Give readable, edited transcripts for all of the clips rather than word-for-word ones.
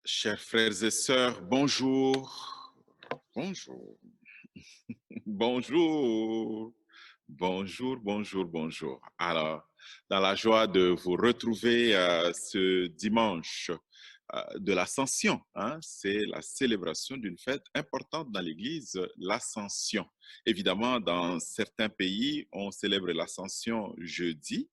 Chers frères et sœurs, bonjour. Bonjour. Bonjour. Bonjour, bonjour, bonjour. Alors, dans la joie de vous retrouver ce dimanche de l'Ascension, hein, c'est la célébration d'une fête importante dans l'Église, l'Ascension. Évidemment, dans certains pays, on célèbre l'Ascension jeudi.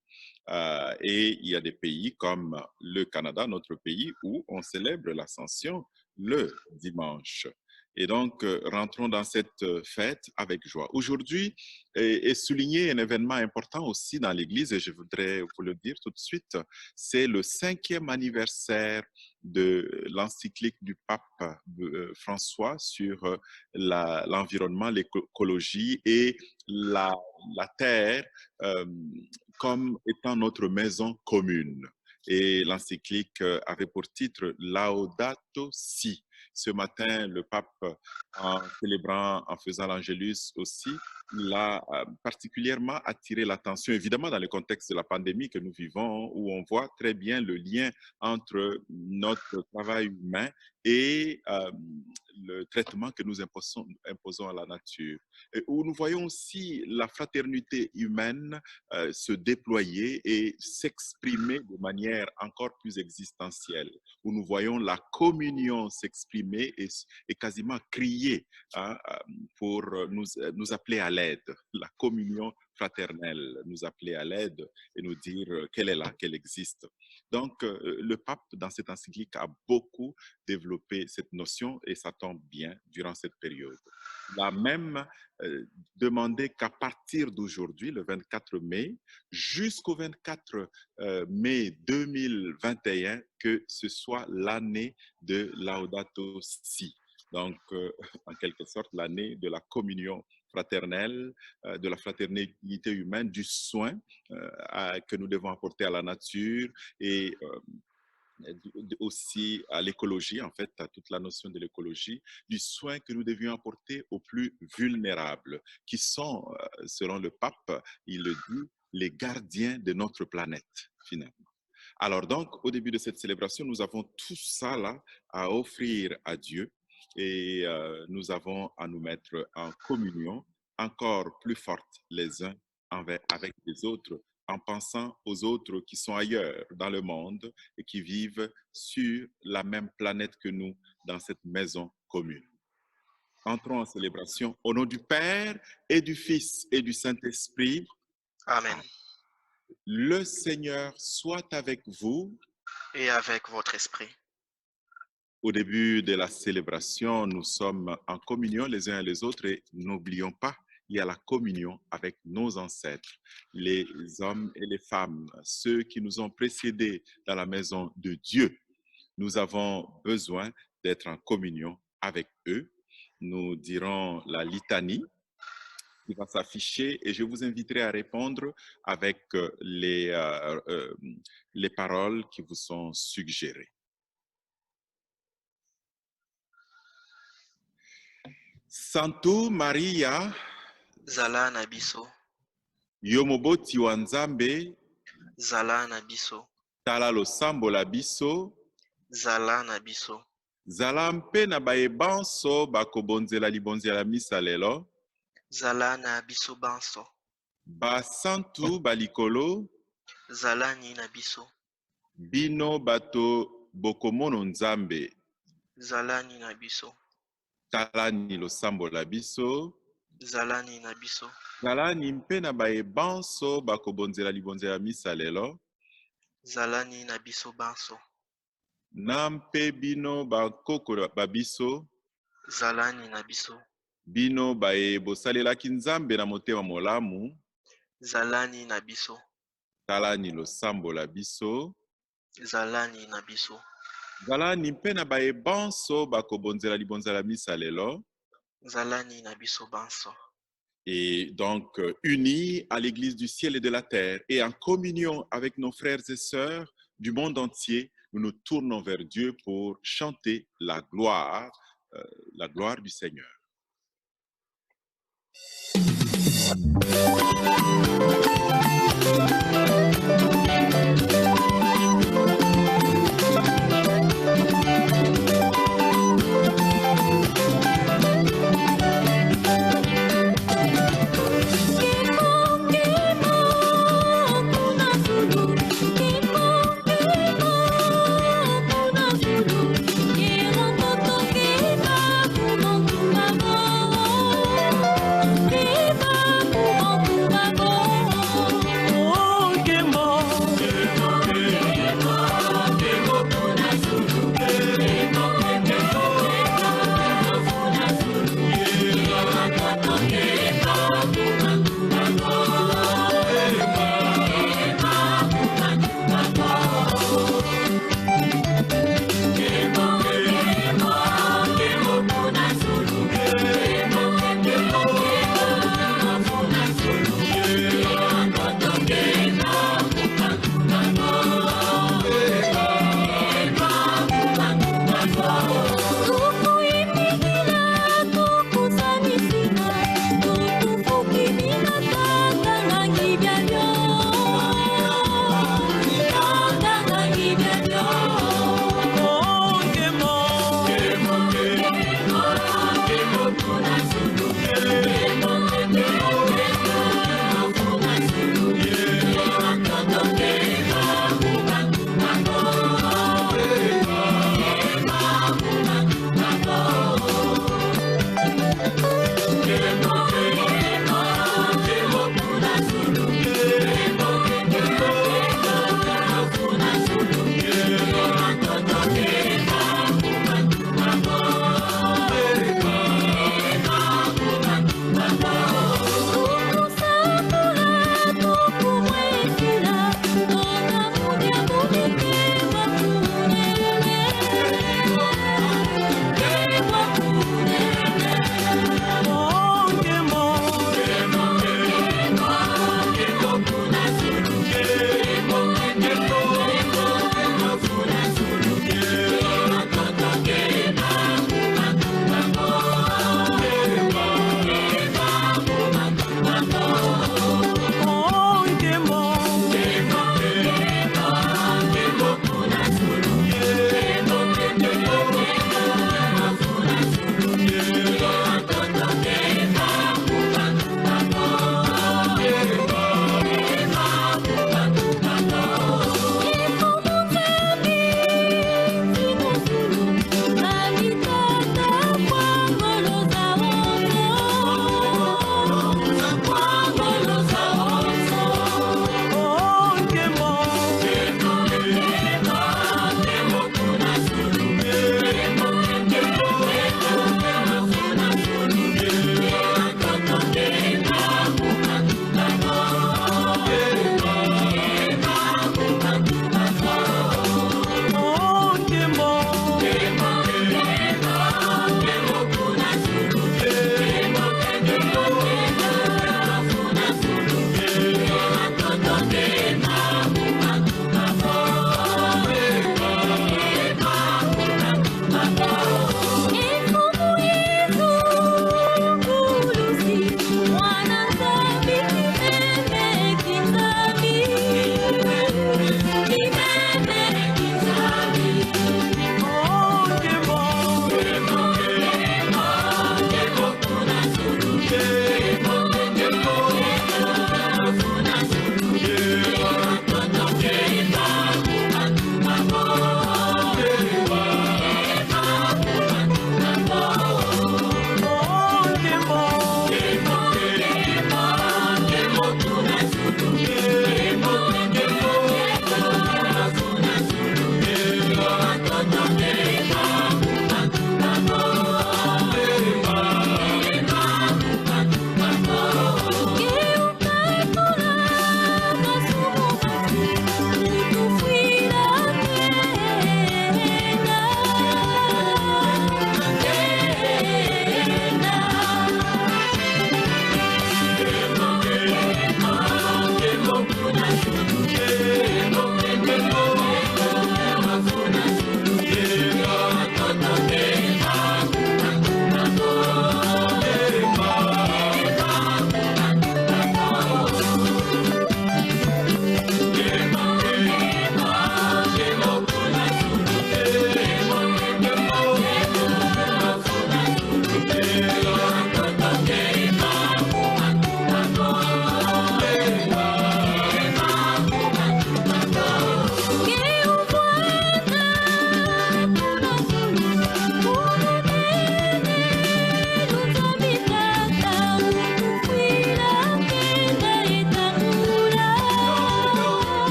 Et il y a des pays comme le Canada, notre pays, où on célèbre l'Ascension le dimanche. Et donc, rentrons dans cette fête avec joie. Aujourd'hui est souligné un événement important aussi dans l'Église, et je voudrais vous le dire tout de suite, c'est le 5e anniversaire de l'encyclique du pape François sur l'environnement, l'écologie et la terre comme étant notre maison commune. Et l'encyclique avait pour titre Laudato Si. Ce matin, le pape, en célébrant, en faisant l'Angélus aussi, il a particulièrement attiré l'attention, évidemment dans le contexte de la pandémie que nous vivons, où on voit très bien le lien entre notre travail humain et le traitement que nous imposons à la nature. Et où nous voyons aussi la fraternité humaine se déployer et s'exprimer de manière encore plus existentielle, où nous voyons la communion s'exprimer et quasiment crier hein, pour nous appeler à l'aide, la communion fraternelle, nous appeler à l'aide et nous dire qu'elle est là, qu'elle existe. Donc, le pape, dans cette encyclique, a beaucoup développé cette notion et ça tombe bien durant cette période. Il a même demandé qu'à partir d'aujourd'hui, le 24 mai, jusqu'au 24 mai 2021, que ce soit l'année de Laudato Si. Donc, en quelque sorte, l'année de la communion fraternelle, de la fraternité humaine, du soin que nous devons apporter à la nature et aussi à l'écologie, en fait, à toute la notion de l'écologie, du soin que nous devions apporter aux plus vulnérables, qui sont, selon le pape, il le dit, les gardiens de notre planète, finalement. Alors donc, au début de cette célébration, nous avons tout ça là à offrir à Dieu et nous avons à nous mettre en communion encore plus forte les uns avec les autres, en pensant aux autres qui sont ailleurs dans le monde et qui vivent sur la même planète que nous, dans cette maison commune. Entrons en célébration au nom du Père et du Fils et du Saint-Esprit. Amen. Le Seigneur soit avec vous. Et avec votre esprit. Au début de la célébration, nous sommes en communion les uns et les autres et n'oublions pas, il y a la communion avec nos ancêtres, les hommes et les femmes, ceux qui nous ont précédés dans la maison de Dieu. Nous avons besoin d'être en communion avec eux. Nous dirons la litanie qui va s'afficher et je vous inviterai à répondre avec les paroles qui vous sont suggérées. Santo Maria, Zala na biso, yo moboti wa Nzambe, zala na biso, tala losambo la biso, zala na biso, zala mpe na bayebanso bakobonzela libonzi ya la misa lelo, zala na biso banso, basantu balikolo, zala ni na biso, bino bato bokomono Nzambe, zala ni na biso, talani losambo la biso, zala ni na biso, talani mpe na bayebanso bakobonzela libonzi ya misa lelo, zala ni na biso banso, na mpe bino bakoko babiso, zala ni na biso, bino baye bosalelaki Nzambe na motema molamu, zala ni na biso, talani losambo la biso, zala ni na biso, zalani mpe na bayebanso bakobonzela libonzi ya misa lelo. zala ni na biso banso. Et donc, unis à l'Église du ciel et de la terre et en communion avec nos frères et sœurs du monde entier, nous nous tournons vers Dieu pour chanter la gloire du Seigneur.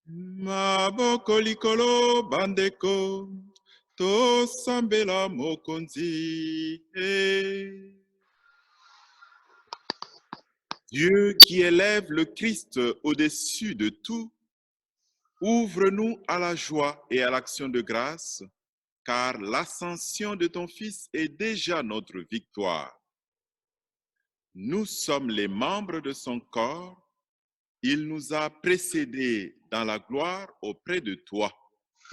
Maboko likolo bandeko, tosambela mokonzi. Dieu qui élève le Christ au-dessus de tout, ouvre-nous à la joie et à l'action de grâce, car l'ascension de ton Fils est déjà notre victoire. Nous sommes les membres de son corps. Il nous a précédés dans la gloire auprès de toi.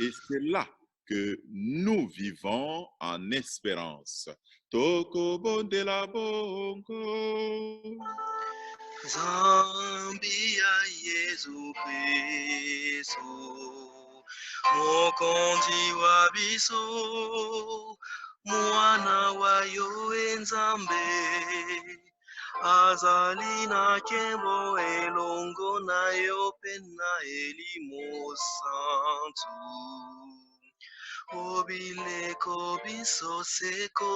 Et c'est là que nous vivons en espérance. Toko bondela bongo. Zambia Yesu Kristo, Mokonzi wa biso, Mwana wa yo Nzambe, azali na nkembo elongo na yo mpe na elimo santu. Obileko biso seko.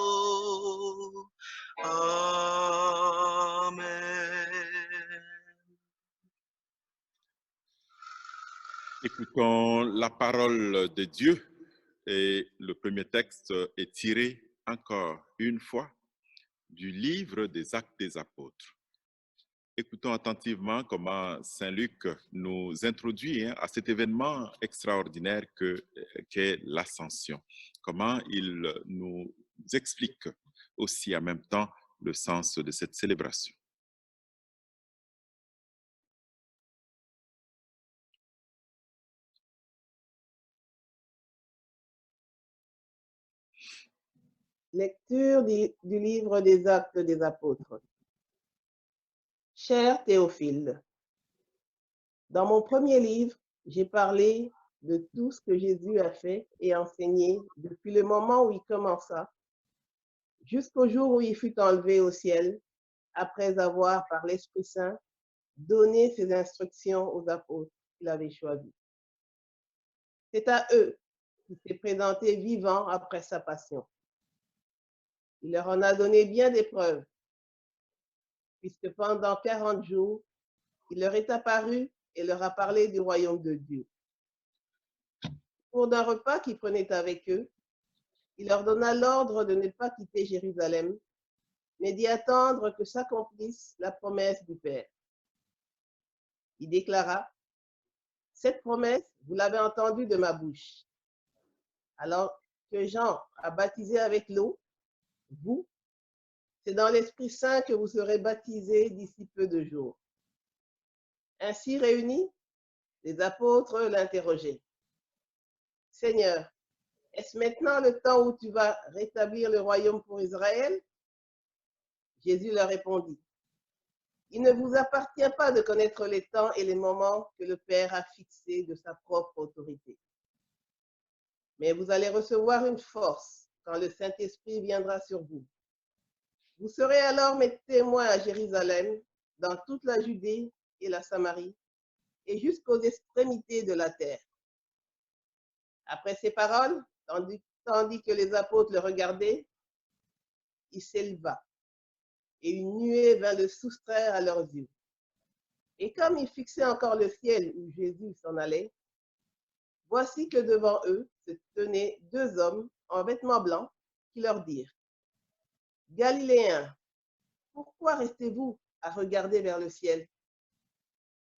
Amen. Écoutons la parole de Dieu et le premier texte est tiré encore une fois du livre des Actes des Apôtres. Écoutons attentivement comment Saint Luc nous introduit à cet événement extraordinaire qu'est l'Ascension. Comment il nous explique aussi en même temps le sens de cette célébration. Lecture du livre des Actes des Apôtres. Cher Théophile, dans mon premier livre, j'ai parlé de tout ce que Jésus a fait et enseigné depuis le moment où il commença jusqu'au jour où il fut enlevé au ciel, après avoir, par l'Esprit Saint, donné ses instructions aux apôtres qu'il avait choisis. C'est à eux qu'il s'est présenté vivant après sa passion. Il leur en a donné bien des preuves, puisque pendant 40 jours, il leur est apparu et leur a parlé du royaume de Dieu. Au cours d'un repas qu'il prenait avec eux, il leur donna l'ordre de ne pas quitter Jérusalem, mais d'y attendre que s'accomplisse la promesse du Père. Il déclara, « Cette promesse, vous l'avez entendue de ma bouche. Alors que Jean a baptisé avec l'eau, vous, c'est dans l'Esprit Saint que vous serez baptisés d'ici peu de jours. » Ainsi réunis, les apôtres l'interrogeaient. « Seigneur, est-ce maintenant le temps où tu vas rétablir le royaume pour Israël? » Jésus leur répondit, « Il ne vous appartient pas de connaître les temps et les moments que le Père a fixés de sa propre autorité. Mais vous allez recevoir une force quand le Saint-Esprit viendra sur vous. Vous serez alors mes témoins à Jérusalem, dans toute la Judée et la Samarie, et jusqu'aux extrémités de la terre. » Après ces paroles, tandis que les apôtres le regardaient, il s'éleva, et une nuée vint le soustraire à leurs yeux. Et comme ils fixaient encore le ciel où Jésus s'en allait, voici que devant eux se tenaient deux hommes en vêtements blancs qui leur dirent, « Galiléens, pourquoi restez-vous à regarder vers le ciel?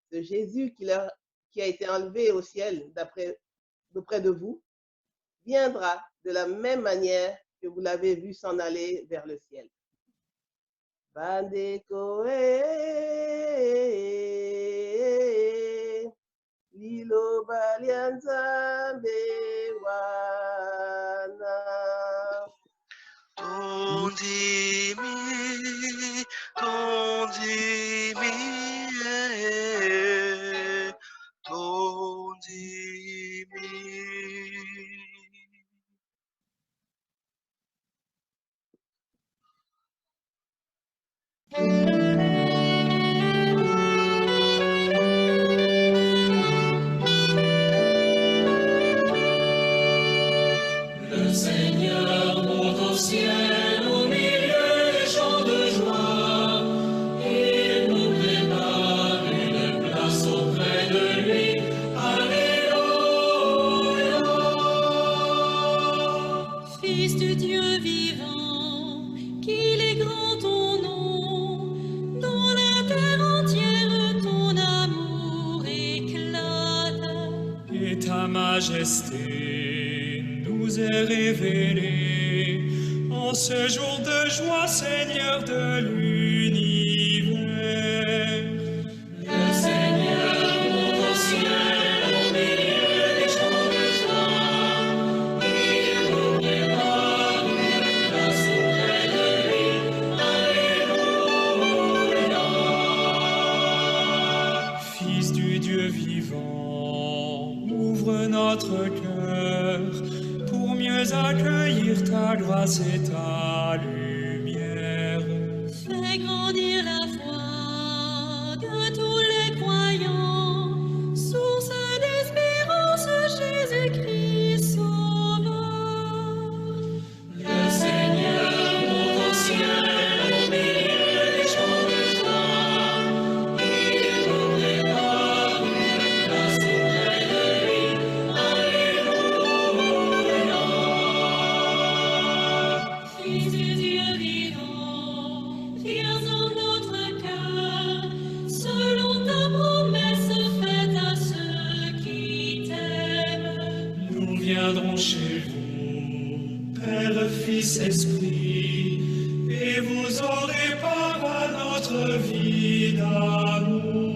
Ce Jésus qui a été enlevé au ciel d'auprès de vous, viendra de la même manière que vous l'avez vu s'en aller vers le ciel. » Bandeko lilo balianzambe wana. Tondimi, Le Seigneur monte au ciel au milieu des chants de joie. Il nous prépare une place auprès de lui. Alléluia. Ta majesté nous est révélée en ce jour de joie, Seigneur de l'univers. Le Seigneur monte au ciel au milieu des chants de joie. Il nous prépare une place auprès de lui. Alléluia. Fils du Dieu vivant, ouvre notre cœur pour mieux accueillir ta grâce et ta lumière. Fais grandir la foi de tous les croyants, source d'espérance, Jésus-Christ Sauveur. Le Seigneur monte au ciel au milieu des chants de joie. Il nous prépare une place auprès de lui. Alléluia. Fils du Dieu vivant, viens en notre cœur, selon ta promesse faite à ceux qui t'aiment. Nous viendrons chez vous, Père, Fils, Esprit, et vous aurez part à notre vie d'amour.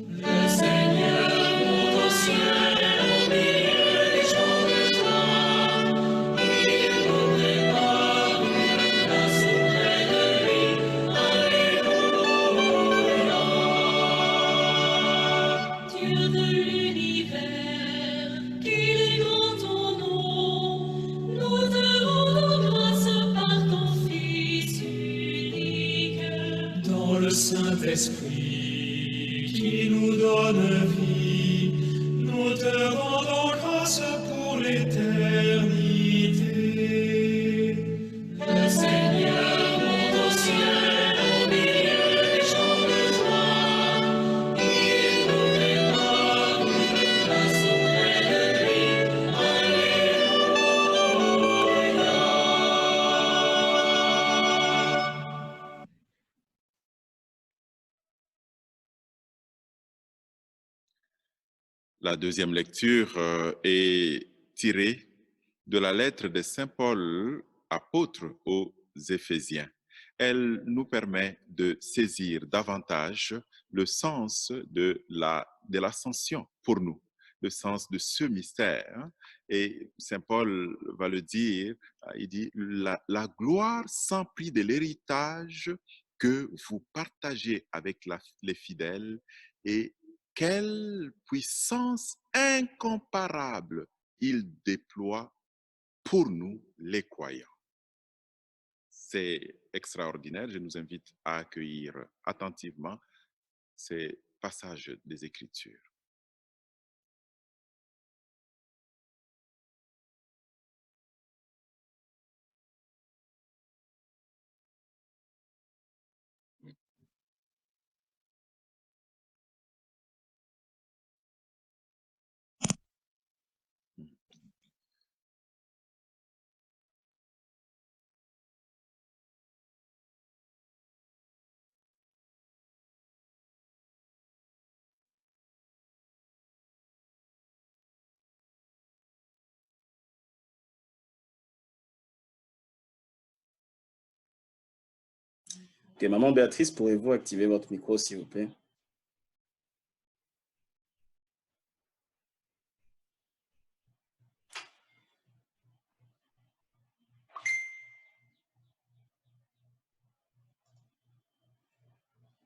Le Seigneur monte au ciel au milieu des chants de joie. Il nous prépare une place auprès de lui. Alléluia. Dieu de l'univers, qu'il est grand ton nom, nous te rendons grâce par ton Fils unique. Dans le Saint-Esprit qui nous donne vie, nous te rendons grâce pour l'éternité. Le Seigneur monte au ciel au milieu des chants de joie. Il nous prépare une place auprès de lui. Alléluia. La deuxième lecture est tirée de la lettre de Saint Paul, apôtre aux Éphésiens. Elle nous permet de saisir davantage le sens de l'ascension pour nous, le sens de ce mystère. Et Saint Paul va le dire, il dit, la gloire sans prix de l'héritage que vous partagez avec les fidèles, et quelle puissance incomparable il déploie pour nous les croyants. C'est extraordinaire. Je nous invite à accueillir attentivement ces passages des Écritures. Ok, Maman Béatrice, pourriez-vous activer votre micro, s'il vous plaît?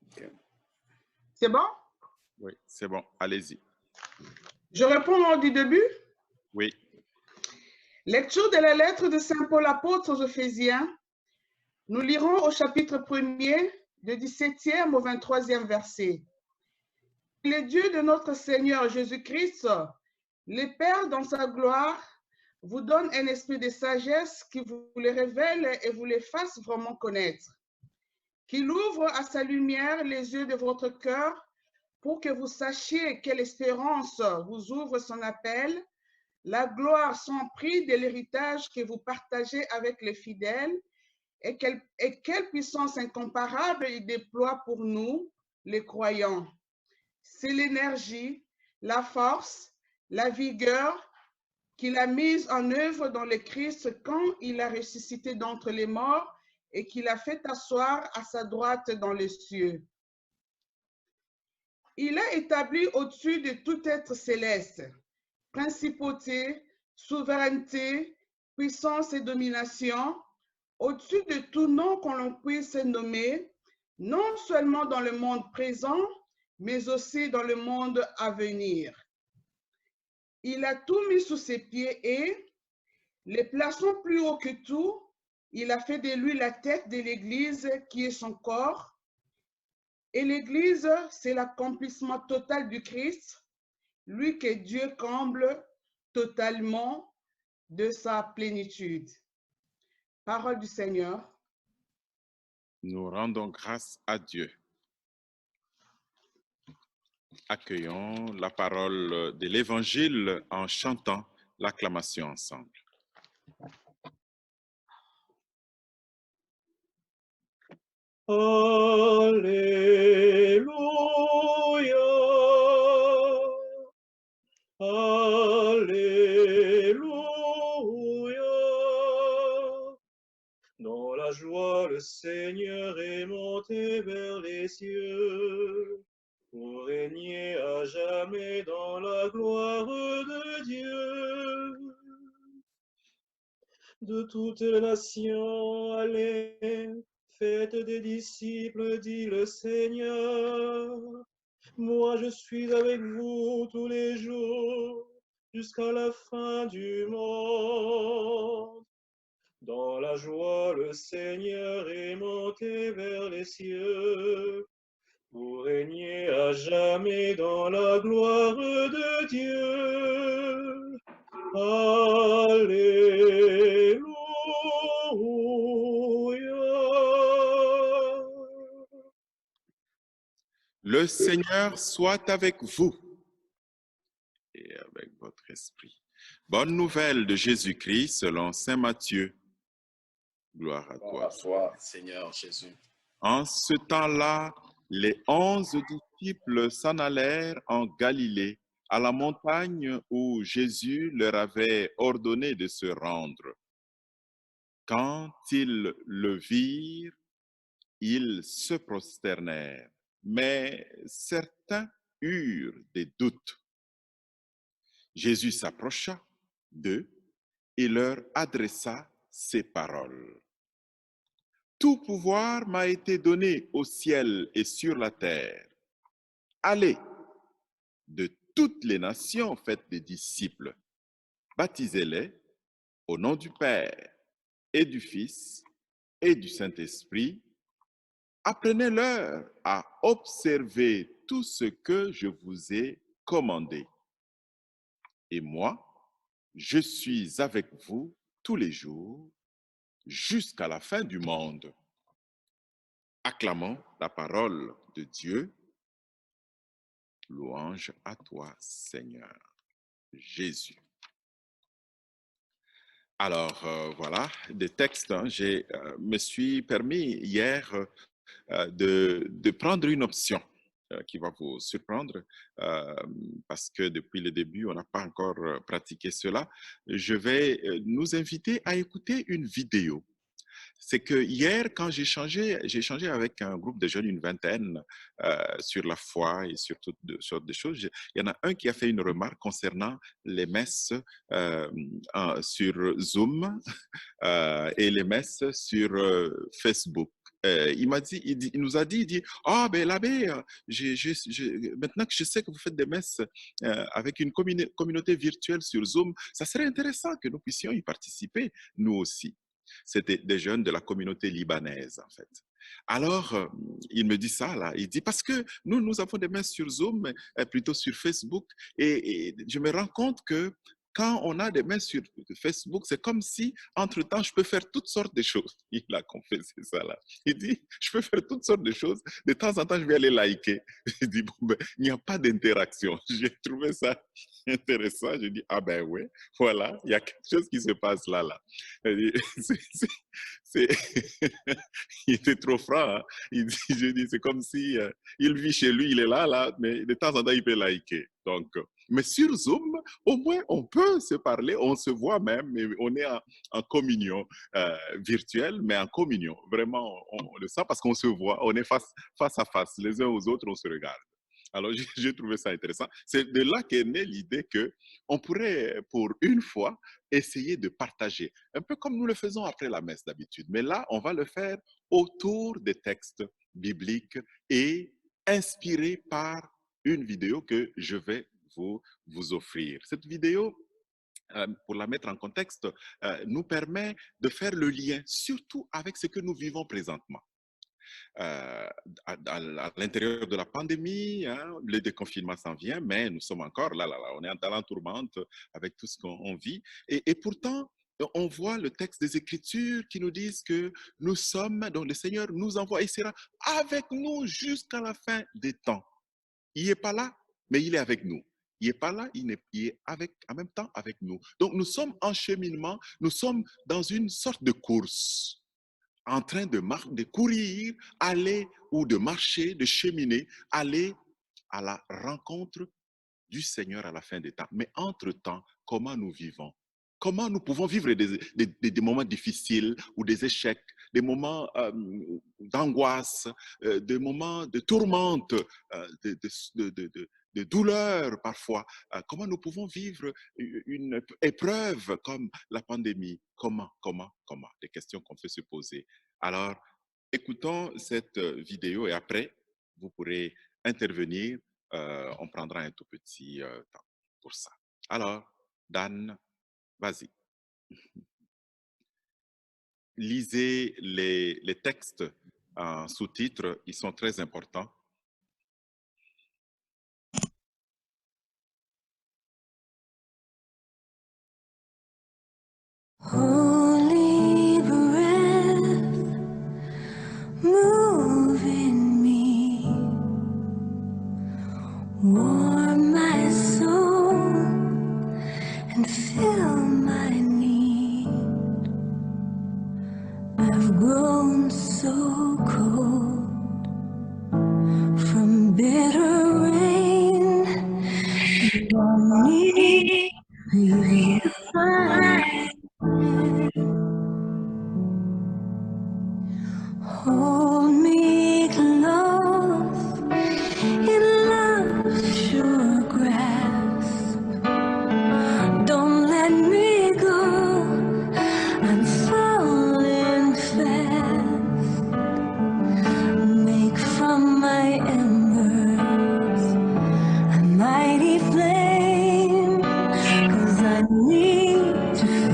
Ok. C'est bon? Oui, c'est bon. Allez-y. Je réponds du début. Oui. Lecture de la lettre de Saint Paul apôtre aux Éphésiens. Nous lirons au chapitre 1er, du 17e au 23e verset. Le Dieu de notre Seigneur Jésus-Christ, le Père dans sa gloire, vous donne un esprit de sagesse qui vous les révèle et vous les fasse vraiment connaître. Qu'il ouvre à sa lumière les yeux de votre cœur pour que vous sachiez quelle espérance vous ouvre son appel, la gloire sans prix de l'héritage que vous partagez avec les fidèles, et quelle puissance incomparable il déploie pour nous, les croyants. C'est l'énergie, la force, la vigueur qu'il a mise en œuvre dans le Christ quand il a ressuscité d'entre les morts et qu'il a fait asseoir à sa droite dans les cieux. Il a établi au-dessus de tout être céleste, principauté, souveraineté, puissance et domination, au-dessus de tout nom qu'on l'on puisse nommer, non seulement dans le monde présent, mais aussi dans le monde à venir. Il a tout mis sous ses pieds et, les plaçant plus haut que tout, il a fait de lui la tête de l'Église qui est son corps. Et l'Église, c'est l'accomplissement total du Christ, lui que Dieu comble totalement de sa plénitude. Parole du Seigneur. Nous rendons grâce à Dieu. Accueillons la parole de l'Évangile en chantant l'acclamation ensemble. Alléluia. Alléluia. Dans la joie, le Seigneur est monté vers les cieux pour régner à jamais dans la gloire de Dieu. De toutes les nations, allez, faites des disciples, dit le Seigneur. Moi, je suis avec vous tous les jours, jusqu'à la fin du monde. Dans la joie, le Seigneur est monté vers les cieux, pour régner à jamais dans la gloire de Dieu. Alléluia. Le Seigneur soit avec vous et avec votre esprit. Bonne nouvelle de Jésus-Christ selon saint Matthieu. Gloire à Gloire toi. à toi, Seigneur Jésus. En ce temps-là, les 11 disciples s'en allèrent en Galilée, à la montagne où Jésus leur avait ordonné de se rendre. Quand ils le virent, ils se prosternèrent, mais certains eurent des doutes. Jésus s'approcha d'eux et leur adressa ces paroles. Tout pouvoir m'a été donné au ciel et sur la terre. Allez, de toutes les nations, faites des disciples. Baptisez-les au nom du Père et du Fils et du Saint-Esprit. Apprenez-leur à observer tout ce que je vous ai commandé. Et moi, je suis avec vous tous les jours jusqu'à la fin du monde. Acclamons la parole de Dieu. Louange à toi, Seigneur Jésus. Alors, voilà, des textes. Je me suis permis hier de prendre une option qui va vous surprendre parce que depuis le début, on n'a pas encore pratiqué cela. Je vais nous inviter à écouter une vidéo. C'est que hier, quand j'ai échangé avec un groupe de jeunes, une vingtaine, sur la foi et sur toutes sortes de choses, il y en a un qui a fait une remarque concernant les messes sur Zoom et les messes sur Facebook. Il nous a dit, ah ben l'abbé, maintenant que je sais que vous faites des messes avec une communauté virtuelle sur Zoom, ça serait intéressant que nous puissions y participer, nous aussi. C'était des jeunes de la communauté libanaise, en fait. Alors, il me dit ça, là. Il dit, parce que nous avons des messes sur Zoom, plutôt sur Facebook, et je me rends compte que quand on a des messes sur Facebook, c'est comme si, entre-temps, je peux faire toutes sortes de choses. Il a confessé ça, là. Il dit, je peux faire toutes sortes de choses. De temps en temps, je vais aller liker. Il dit, bon, ben, il n'y a pas d'interaction. J'ai trouvé ça intéressant. Je dis, ah ben oui, voilà, il y a quelque chose qui se passe là. Il était trop franc. Hein? Je dis, c'est comme si il vit chez lui, il est là, mais de temps en temps, il peut liker. Donc, Mais sur Zoom, au moins, on peut se parler, on se voit même, et on est en communion virtuelle, mais en communion. Vraiment, on le sent parce qu'on se voit, on est face à face, les uns aux autres, on se regarde. Alors, j'ai trouvé ça intéressant. C'est de là qu'est née l'idée qu'on pourrait, pour une fois, essayer de partager, un peu comme nous le faisons après la messe d'habitude. Mais là, on va le faire autour des textes bibliques et inspiré par une vidéo que je vais vous offrir. Cette vidéo, pour la mettre en contexte, nous permet de faire le lien, surtout avec ce que nous vivons présentement. À l'intérieur de la pandémie, hein, le déconfinement s'en vient, mais nous sommes encore là, on est dans la tourmente avec tout ce qu'on vit. Et pourtant, on voit le texte des Écritures qui nous disent que nous sommes, donc le Seigneur nous envoie, il sera avec nous jusqu'à la fin des temps. Il n'est pas là, mais il est avec nous. Il n'est pas là, il est en même temps avec nous. Donc nous sommes en cheminement, nous sommes dans une sorte de course, en train de courir, aller ou de marcher, de cheminer, aller à la rencontre du Seigneur à la fin des temps. Mais entre-temps, comment nous vivons? Comment nous pouvons vivre des moments difficiles ou des échecs, des moments d'angoisse, des moments de tourmente, de douleur parfois. Comment nous pouvons vivre une épreuve comme la pandémie? Comment? Des questions qu'on peut se poser. Alors, écoutons cette vidéo et après, vous pourrez intervenir. On prendra un tout petit temps pour ça. Alors, Dan, vas-y. Lisez les textes en sous-titres, ils sont très importants. Holy breath, move in me, warm my soul and fill my need. I've grown so cold from bitter rain. I need purify. Hold me close in love's sure grasp. Don't let me go. I'm falling fast. Make from my embers a mighty flame, 'cause I need to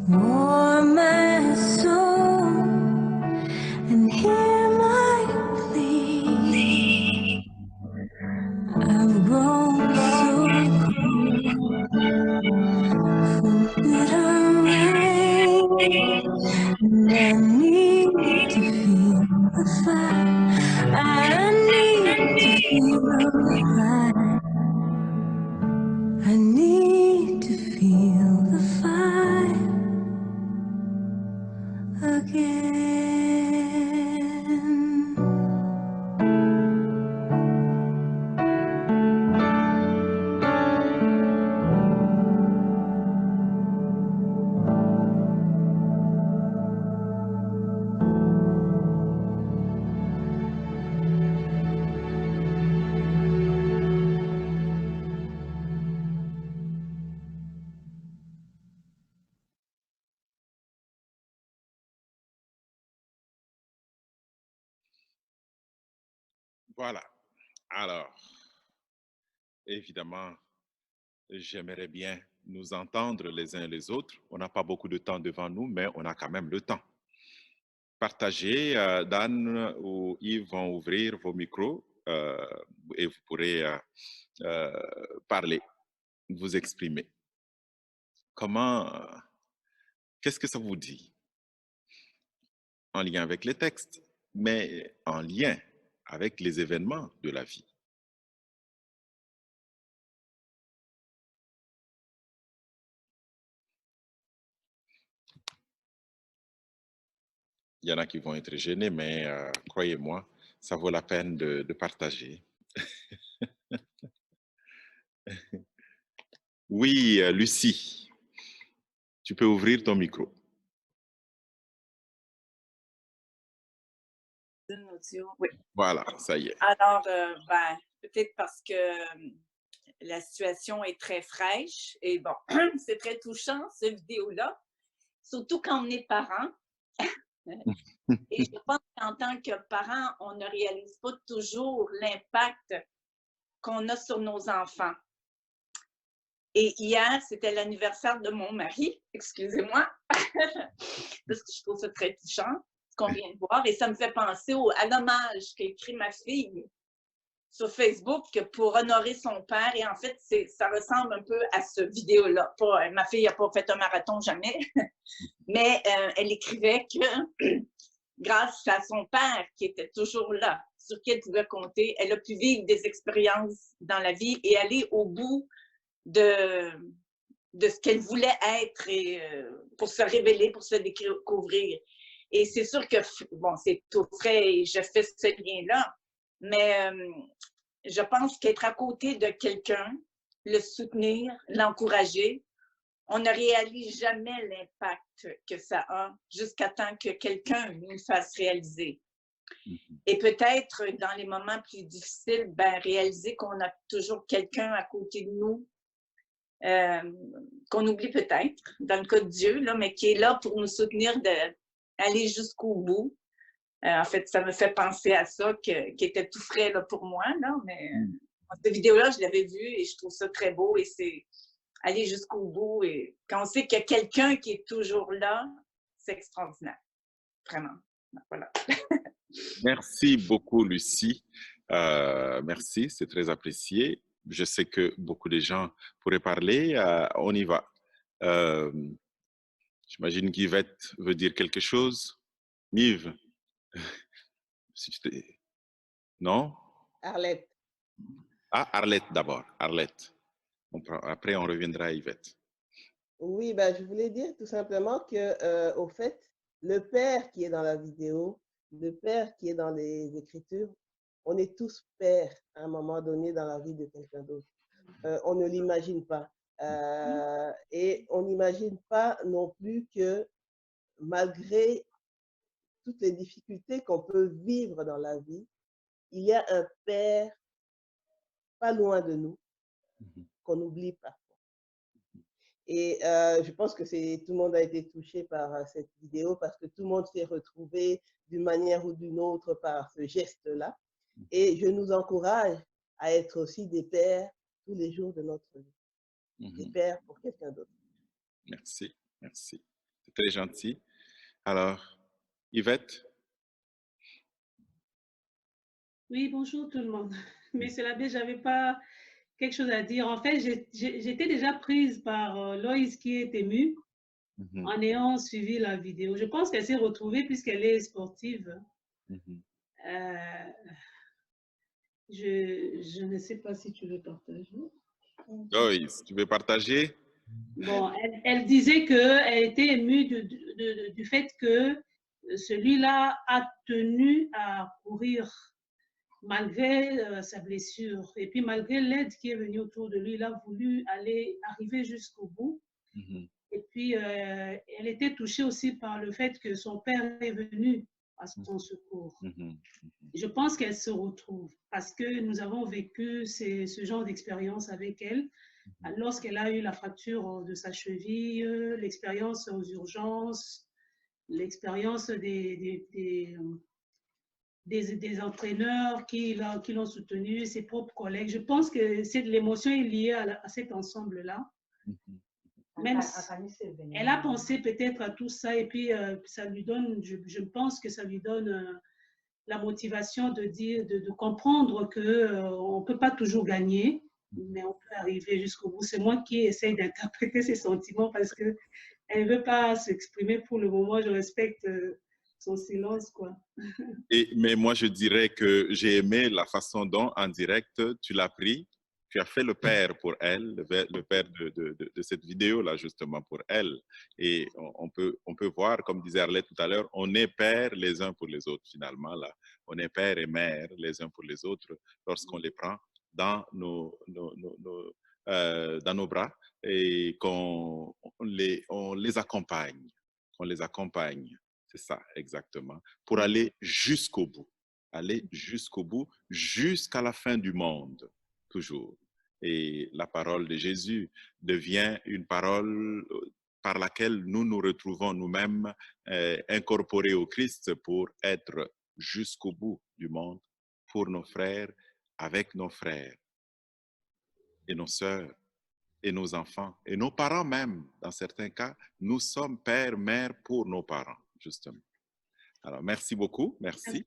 warm my soul and hear my plea. I've grown so cold from bitter rain, and I need to feel the fire. I need to feel the fire. I need to feel the fire again. Voilà. Alors, évidemment, j'aimerais bien nous entendre les uns les autres. On n'a pas beaucoup de temps devant nous, mais on a quand même le temps. Partagez, Dan ou Yves vont ouvrir vos micros et vous pourrez parler, vous exprimer. Qu'est-ce que ça vous dit en lien avec les textes, mais en lien avec les événements de la vie? Il y en a qui vont être gênés, mais croyez-moi, ça vaut la peine de partager. Oui, Lucie, tu peux ouvrir ton micro. Oui. Voilà, ça y est. Alors, peut-être parce que la situation est très fraîche et bon, c'est très touchant, cette vidéo-là, surtout quand on est parent. Et je pense qu'en tant que parent, on ne réalise pas toujours l'impact qu'on a sur nos enfants. Et hier, c'était l'anniversaire de mon mari, excusez-moi, parce que je trouve ça très touchant, ce qu'on vient de voir, et ça me fait penser à l'hommage qu'a écrit ma fille sur Facebook pour honorer son père. Et en fait, ça ressemble un peu à ce vidéo-là. Ma fille n'a pas fait un marathon jamais, mais elle écrivait que grâce à son père qui était toujours là, sur qui elle pouvait compter, elle a pu vivre des expériences dans la vie et aller au bout de ce qu'elle voulait être et pour se révéler, pour se découvrir. Et c'est sûr que, bon, c'est tout frais et je fais ce lien-là, mais je pense qu'être à côté de quelqu'un, le soutenir, l'encourager, on ne réalise jamais l'impact que ça a jusqu'à temps que quelqu'un nous fasse réaliser. Et peut-être dans les moments plus difficiles, réaliser qu'on a toujours quelqu'un à côté de nous, qu'on oublie peut-être, dans le cas de Dieu, là, mais qui est là pour nous soutenir d'aller jusqu'au bout. En fait, ça me fait penser à ça, qui était tout frais là, pour moi, là, mais cette vidéo-là, je l'avais vue et je trouve ça très beau et c'est aller jusqu'au bout. Et quand on sait qu'il y a quelqu'un qui est toujours là, c'est extraordinaire, vraiment. Voilà. Merci beaucoup, Lucie. Merci, c'est très apprécié. Je sais que beaucoup de gens pourraient parler. On y va. J'imagine qu'Yvette veut dire quelque chose. Yves, si tu t'es... Non? Arlette. Ah, Arlette d'abord. Arlette. Après, on reviendra à Yvette. Oui, je voulais dire tout simplement que, au fait, le père qui est dans la vidéo, le père qui est dans les Écritures, on est tous pères à un moment donné dans la vie de quelqu'un d'autre. On ne l'imagine pas. Et on n'imagine pas non plus que malgré toutes les difficultés qu'on peut vivre dans la vie, il y a un père pas loin de nous qu'on n'oublie pas. Et je pense que tout le monde a été touché par cette vidéo parce que tout le monde s'est retrouvé d'une manière ou d'une autre par ce geste-là. Et je nous encourage à être aussi des pères tous les jours de notre vie. Des pères pour quelqu'un d'autre. Merci, merci. très gentil. Alors, Yvette? Oui, bonjour tout le monde. Monsieur l'abbé, je n'avais pas quelque chose à dire. En fait, j'étais déjà prise par Loïs qui est émue en ayant suivi la vidéo. Je pense qu'elle s'est retrouvée puisqu'elle est sportive. Je ne sais pas si tu veux partager. Loïs, tu veux partager? Bon, elle disait qu'elle était émue du fait que celui-là a tenu à courir malgré sa blessure. Et puis, malgré l'aide qui est venue autour de lui, il a voulu arriver jusqu'au bout. Et puis, elle était touchée aussi par le fait que son père est venu à son secours. Je pense qu'elle se retrouve parce que nous avons vécu ce genre d'expérience avec elle. Lorsqu'elle a eu la fracture de sa cheville, l'expérience aux urgences, l'expérience des entraîneurs qui l'ont soutenue, ses propres collègues. Je pense que l'émotion est liée à cet ensemble-là. Même si elle a pensé peut-être à tout ça et puis ça lui donne, je pense que ça lui donne la motivation de comprendre qu'on ne peut pas toujours gagner, mais on peut arriver jusqu'au bout. C'est moi qui essaye d'interpréter ses sentiments parce qu'elle ne veut pas s'exprimer pour le moment. Je respecte son silence, quoi. Mais moi, je dirais que j'ai aimé la façon dont, en direct, tu l'as pris. Tu as fait le père pour elle, le père de cette vidéo-là, justement, pour elle. Et on peut voir, comme disait Arlette tout à l'heure, on est père les uns pour les autres, finalement. Là. On est père et mère les uns pour les autres lorsqu'on les prend dans nos bras et qu'on les accompagne. Qu'on les accompagne. C'est ça, exactement. Pour aller jusqu'au bout. Aller jusqu'au bout, jusqu'à la fin du monde, toujours. Et la parole de Jésus devient une parole par laquelle nous nous retrouvons nous-mêmes incorporés au Christ pour être jusqu'au bout du monde, pour nos frères, avec nos frères et nos sœurs et nos enfants et nos parents même. Dans certains cas, nous sommes père, mère pour nos parents, justement. Alors, merci beaucoup. Merci.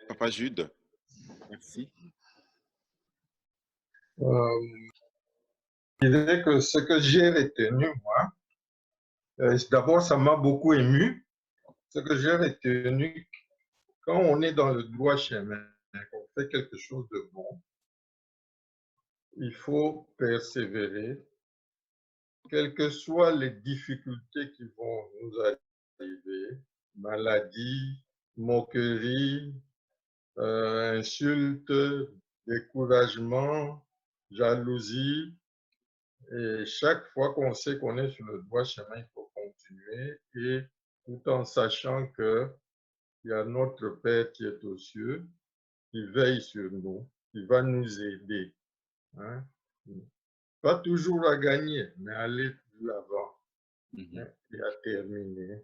Papa Jude, merci. Je dirais que ce que j'ai retenu, moi, d'abord, ça m'a beaucoup ému. Ce que j'ai retenu, quand on est dans le droit chemin, qu'on fait quelque chose de bon, il faut persévérer, quelles que soient les difficultés qui vont nous arriver, maladie, moquerie, insultes, découragement, jalousie. Et chaque fois qu'on sait qu'on est sur le droit chemin, il faut continuer, et tout en sachant qu'il y a notre Père qui est aux cieux, qui veille sur nous, qui va nous aider. Hein? Pas toujours à gagner, mais aller de l'avant et à terminer.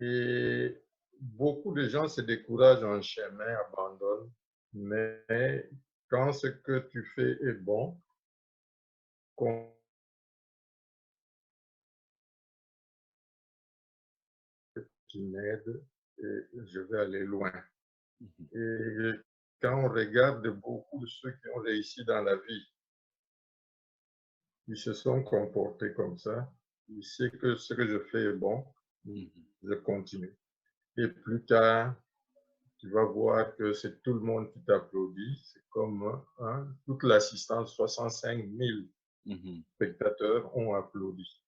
Et beaucoup de gens se découragent en chemin, abandonnent, mais quand ce que tu fais est bon, qui m'aide et je vais aller loin. Et quand on regarde beaucoup de ceux qui ont réussi dans la vie, ils se sont comportés comme ça, ils savent que ce que je fais est bon, je continue. Et plus tard, tu vas voir que c'est tout le monde qui t'applaudit. C'est comme toute l'assistance, 65 000 spectateurs ont applaudi.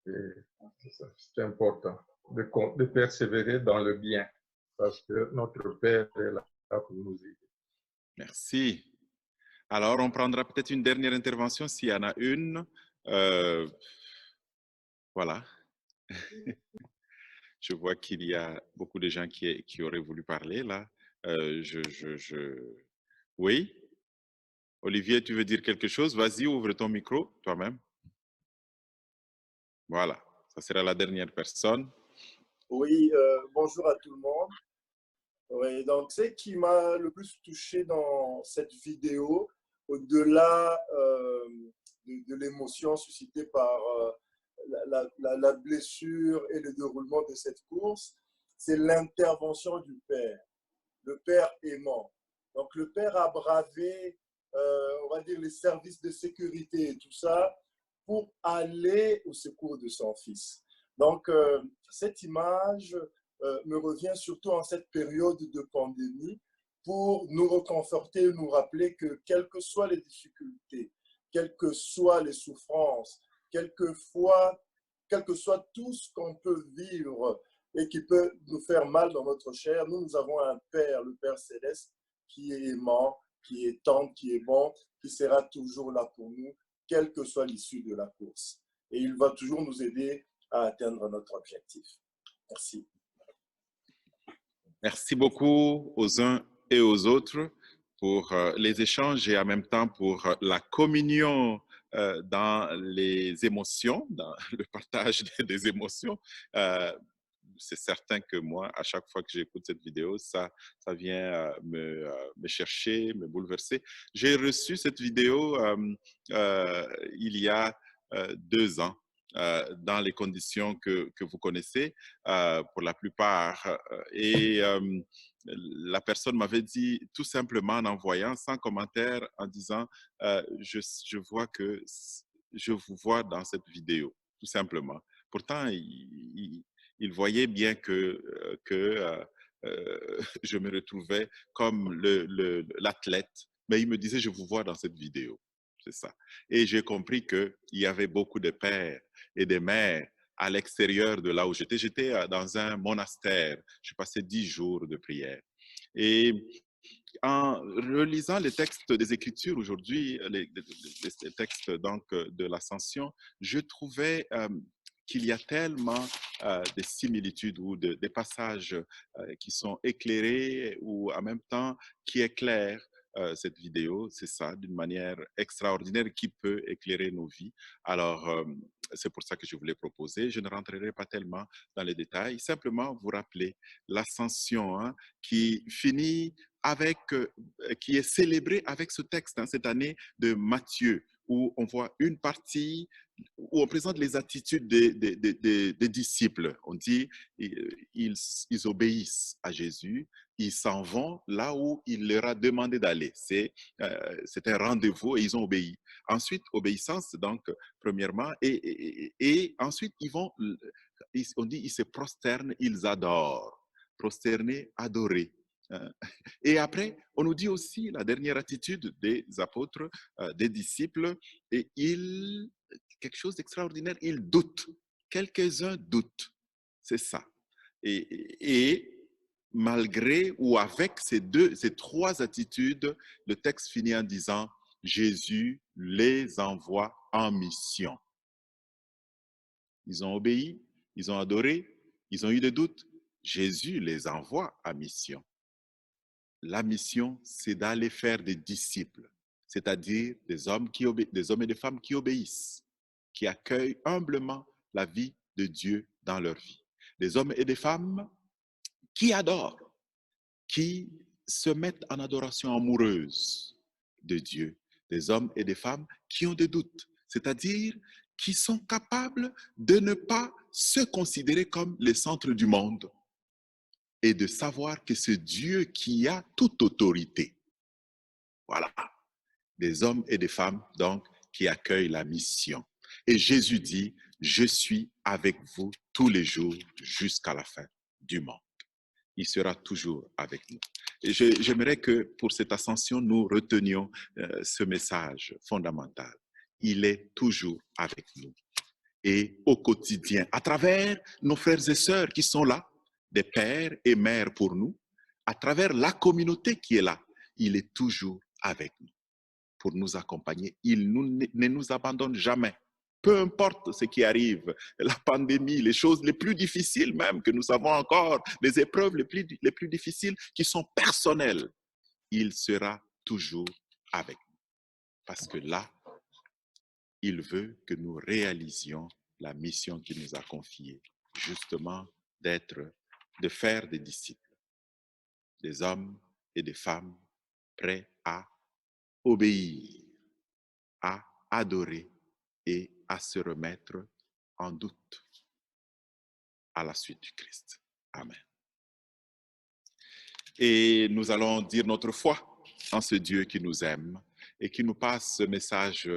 C'est important de persévérer dans le bien parce que notre Père est là pour nous aider. Merci. Alors, on prendra peut-être une dernière intervention s'il y en a une. Voilà. Je vois qu'il y a beaucoup de gens qui auraient voulu parler là. Oui? Olivier, tu veux dire quelque chose? Vas-y, ouvre ton micro toi-même. Voilà, ça sera la dernière personne. Oui, bonjour à tout le monde. Oui, donc, ce qui m'a le plus touché dans cette vidéo, au-delà de l'émotion suscitée par la blessure et le déroulement de cette course, c'est l'intervention du Père, le Père aimant. Donc le Père a bravé, on va dire, les services de sécurité et tout ça pour aller au secours de son Fils. Donc cette image me revient surtout en cette période de pandémie pour nous reconforter, nous rappeler que quelles que soient les difficultés, quelles que soient les souffrances, quel que soit tout ce qu'on peut vivre et qui peut nous faire mal dans notre chair, nous avons un Père, le Père Céleste, qui est aimant, qui est tendre, qui est bon, qui sera toujours là pour nous, quelle que soit l'issue de la course. Et il va toujours nous aider à atteindre notre objectif. Merci. Merci beaucoup aux uns et aux autres pour les échanges et en même temps pour la communion dans les émotions, dans le partage des émotions. C'est certain que moi, à chaque fois que j'écoute cette vidéo, ça vient me chercher, me bouleverser. J'ai reçu cette vidéo il y a 2 ans. Dans les conditions que vous connaissez pour la plupart. Et la personne m'avait dit tout simplement en envoyant, sans commentaire, en disant je vois que je vous vois dans cette vidéo, tout simplement. Pourtant, il voyait bien que je me retrouvais comme l'athlète, mais il me disait je vous vois dans cette vidéo. C'est ça. Et j'ai compris qu'il y avait beaucoup de pères et des mères à l'extérieur de là où j'étais. J'étais dans un monastère. Je passais 10 jours de prière. Et en relisant les textes des Écritures aujourd'hui, les textes donc de l'Ascension, je trouvais qu'il y a tellement de similitudes ou des passages qui sont éclairés ou en même temps qui éclairent cette vidéo, c'est ça, d'une manière extraordinaire qui peut éclairer nos vies. Alors, c'est pour ça que je voulais proposer. Je ne rentrerai pas tellement dans les détails, simplement vous rappeler l'ascension hein, qui finit avec, qui est célébrée avec ce texte hein, cette année de Matthieu, où on voit une partie, où on présente les attitudes des disciples. On dit ils obéissent à Jésus, ils s'en vont là où il leur a demandé d'aller. C'est un rendez-vous et ils ont obéi. Ensuite, obéissance, donc, premièrement, et ensuite, ils vont, on dit, ils se prosternent, ils adorent. Prosterner, adorer. Et après, on nous dit aussi la dernière attitude des apôtres, des disciples, et quelque chose d'extraordinaire, ils doutent. Quelques-uns doutent. C'est ça. Et malgré ou avec ces 3 attitudes, le texte finit en disant Jésus les envoie en mission. Ils ont obéi, ils ont adoré, ils ont eu des doutes. Jésus les envoie en mission. La mission, c'est d'aller faire des disciples, c'est-à-dire des hommes et des femmes qui obéissent, qui accueillent humblement la vie de Dieu dans leur vie. Des hommes et des femmes qui adorent, qui se mettent en adoration amoureuse de Dieu. Des hommes et des femmes qui ont des doutes, c'est-à-dire qui sont capables de ne pas se considérer comme les centres du monde et de savoir que c'est Dieu qui a toute autorité. Voilà. Des hommes et des femmes, donc, qui accueillent la mission. Et Jésus dit, je suis avec vous tous les jours jusqu'à la fin du monde. Il sera toujours avec nous. Et j'aimerais que pour cette ascension, nous retenions ce message fondamental. Il est toujours avec nous. Et au quotidien, à travers nos frères et sœurs qui sont là, des pères et mères pour nous, à travers la communauté qui est là, il est toujours avec nous pour nous accompagner. Il ne nous abandonne jamais. Peu importe ce qui arrive, la pandémie, les choses les plus difficiles même que nous avons encore, les épreuves les plus difficiles qui sont personnelles, il sera toujours avec nous. Parce que là, il veut que nous réalisions la mission qu'il nous a confiée, justement de faire des disciples, des hommes et des femmes prêts à obéir, à adorer et à se remettre en doute à la suite du Christ. Amen. Et nous allons dire notre foi en ce Dieu qui nous aime et qui nous passe ce message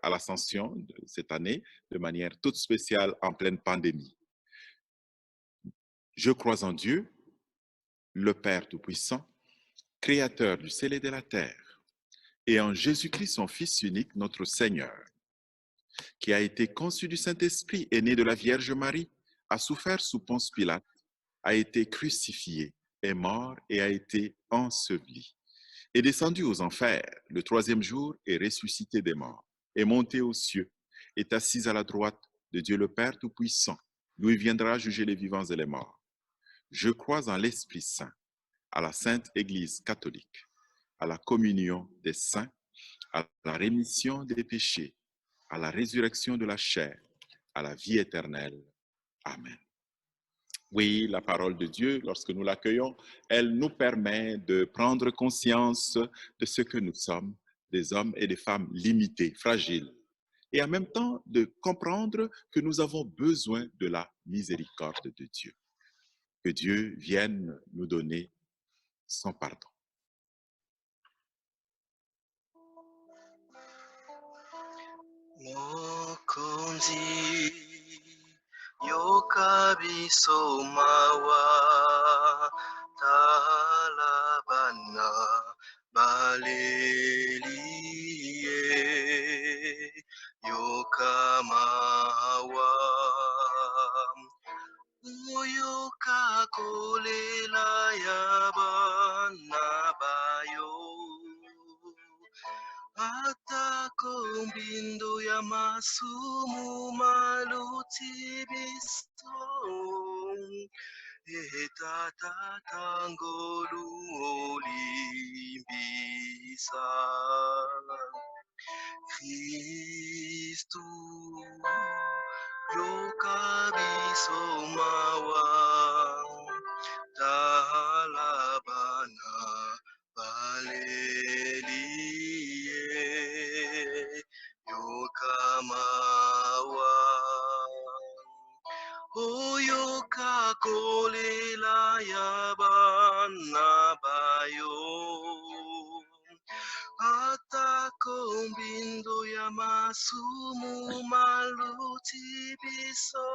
à l'Ascension de cette année de manière toute spéciale en pleine pandémie. Je crois en Dieu, le Père Tout-Puissant, Créateur du ciel et de la terre, et en Jésus-Christ, son Fils unique, notre Seigneur, qui a été conçu du Saint-Esprit, est né de la Vierge Marie, a souffert sous Ponce Pilate, a été crucifié, est mort et a été enseveli, est descendu aux enfers, le troisième jour est ressuscité des morts, est monté aux cieux, est assis à la droite de Dieu le Père Tout-Puissant, d'où il viendra juger les vivants et les morts. Je crois en l'Esprit Saint, à la Sainte Église catholique, à la communion des saints, à la rémission des péchés, à la résurrection de la chair, à la vie éternelle. Amen. Oui, la parole de Dieu, lorsque nous l'accueillons, elle nous permet de prendre conscience de ce que nous sommes, des hommes et des femmes limités, fragiles, et en même temps de comprendre que nous avons besoin de la miséricorde de Dieu. Que Dieu vienne nous donner son pardon. Mokonzi yokabiso mawa talabana baleliye yokamawa uyokakolela yabana bayo atakombindo ya masumu maluti bisto etatatangolu olimbisa Kristu yokabiso mawa talabana baleliye yokamawa oyokakolela yabana bayo atakombindo ya masumu maluti biso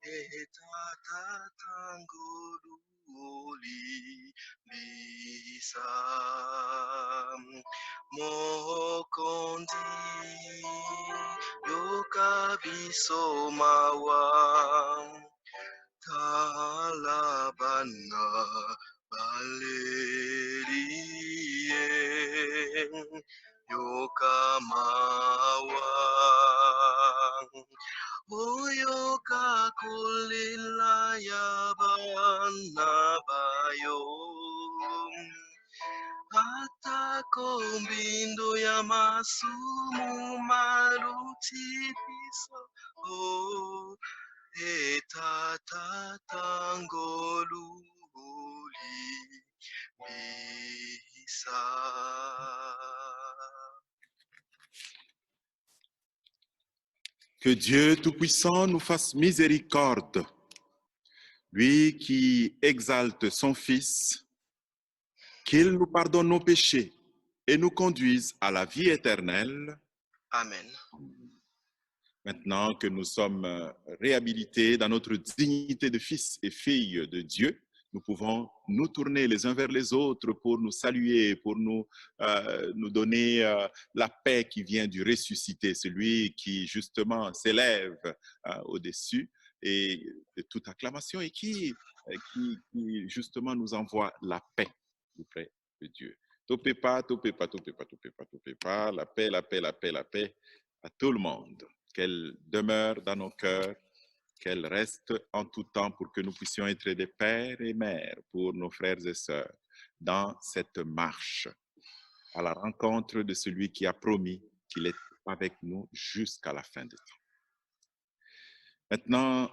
etatatangolu olimbisa mokondi yokabiso mawa talabana baleliye yokamawa oyokakolela yabana bayo atakombindo ya masumu maluti biso etatatangolu olimbisa. Que Dieu Tout-Puissant nous fasse miséricorde, lui qui exalte son Fils, qu'il nous pardonne nos péchés et nous conduise à la vie éternelle. Amen. Maintenant que nous sommes réhabilités dans notre dignité de fils et filles de Dieu, nous pouvons nous tourner les uns vers les autres pour nous saluer, pour nous donner la paix qui vient du ressuscité, celui qui justement s'élève au-dessus et de toute acclamation et qui justement nous envoie la paix auprès de Dieu. Topepa, topepa, topepa, topepa, topepa, la paix, la paix, la paix, la paix à tout le monde. Qu'elle demeure dans nos cœurs, qu'elle reste en tout temps pour que nous puissions être des pères et mères pour nos frères et sœurs dans cette marche à la rencontre de celui qui a promis qu'il est avec nous jusqu'à la fin des temps. Maintenant,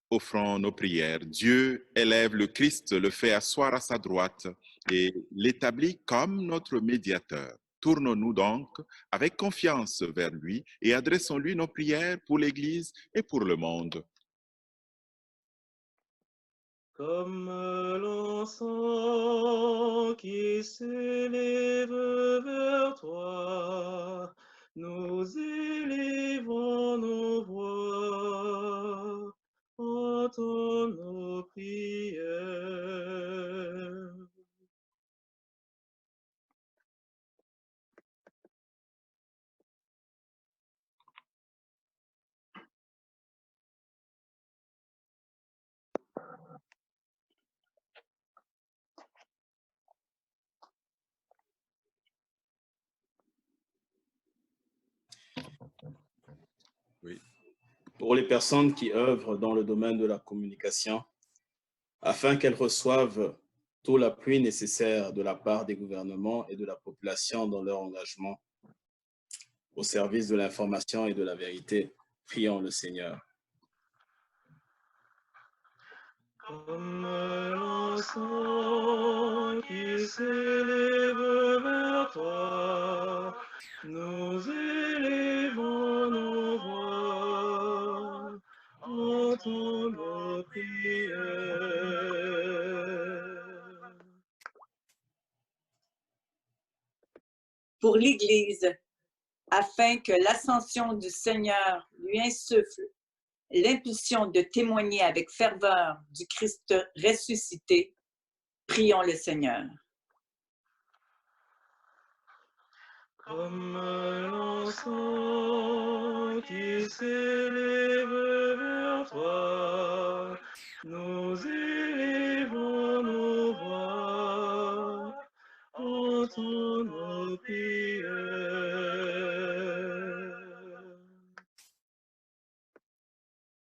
offrons nos prières. Dieu élève le Christ, le fait asseoir à sa droite et l'établit comme notre médiateur. Tournons-nous donc avec confiance vers lui et adressons-lui nos prières pour l'Église et pour le monde. Comme l'encens qui s'élève vers toi, nous élevons nos voix, entends nos prières. Oui. Pour les personnes qui œuvrent dans le domaine de la communication, afin qu'elles reçoivent tout l'appui nécessaire de la part des gouvernements et de la population dans leur engagement au service de l'information et de la vérité, prions le Seigneur. Comme l'encens qui s'élève vers toi, nous élevons nos voix, entends nos prières. Pour l'Église, afin que l'ascension du Seigneur lui insuffle l'impulsion de témoigner avec ferveur du Christ ressuscité, prions le Seigneur. Comme l'encens qui s'élève vers toi, nous élevons nos voix, entends nos prières.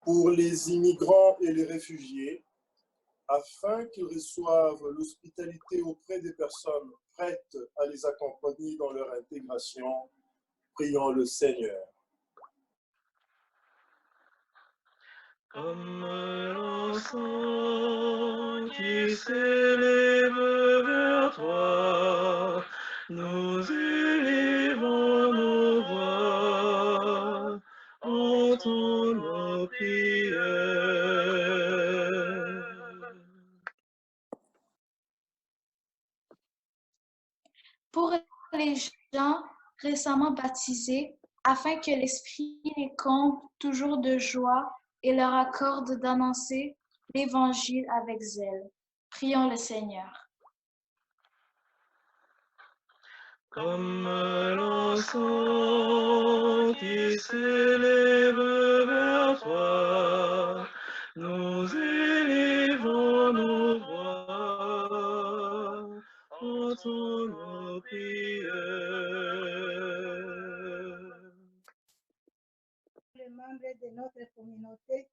Pour les immigrants et les réfugiés, afin qu'ils reçoivent l'hospitalité auprès des personnes prêtes à les accompagner dans leur intégration, prions le Seigneur. Comme l'encens qui s'élève vers toi, nous élevons nos voix, entends nos prières. Pour les gens récemment baptisés, afin que l'Esprit les comble toujours de joie et leur accorde d'annoncer l'Évangile avec zèle. Prions le Seigneur. Comme l'encens qui s'élève vers toi, nous élevons nos voix, entends nos prières. Les membres de notre communauté,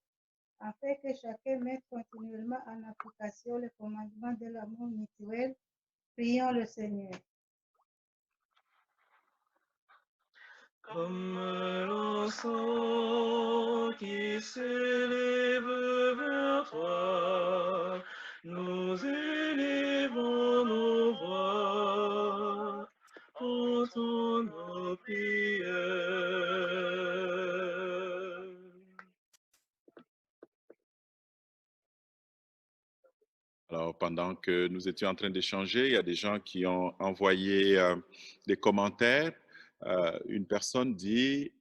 afin que chacun mette continuellement en application le commandement de l'amour mutuel, prions le Seigneur. Comme l'encens qui s'élève vers toi, nous élevons nos voix, entends nos prières. Alors, pendant que nous étions en train d'échanger, il y a des gens qui ont envoyé des commentaires. Une personne dit,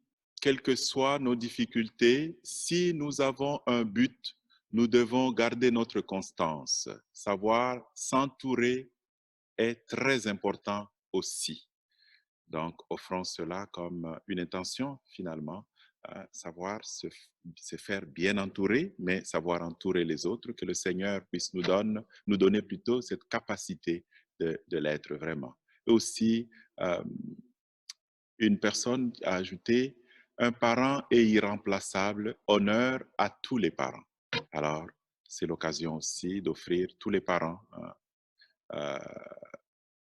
quelles que soient nos difficultés, si nous avons un but, nous devons garder notre constance. Savoir s'entourer est très important aussi. Donc, offrons cela comme une intention, finalement, savoir se faire bien entourer, mais savoir entourer les autres, que le Seigneur puisse nous donner plutôt cette capacité de l'être vraiment. Et aussi, une personne a ajouté, un parent est irremplaçable, honneur à tous les parents. Alors, c'est l'occasion aussi d'offrir tous les parents,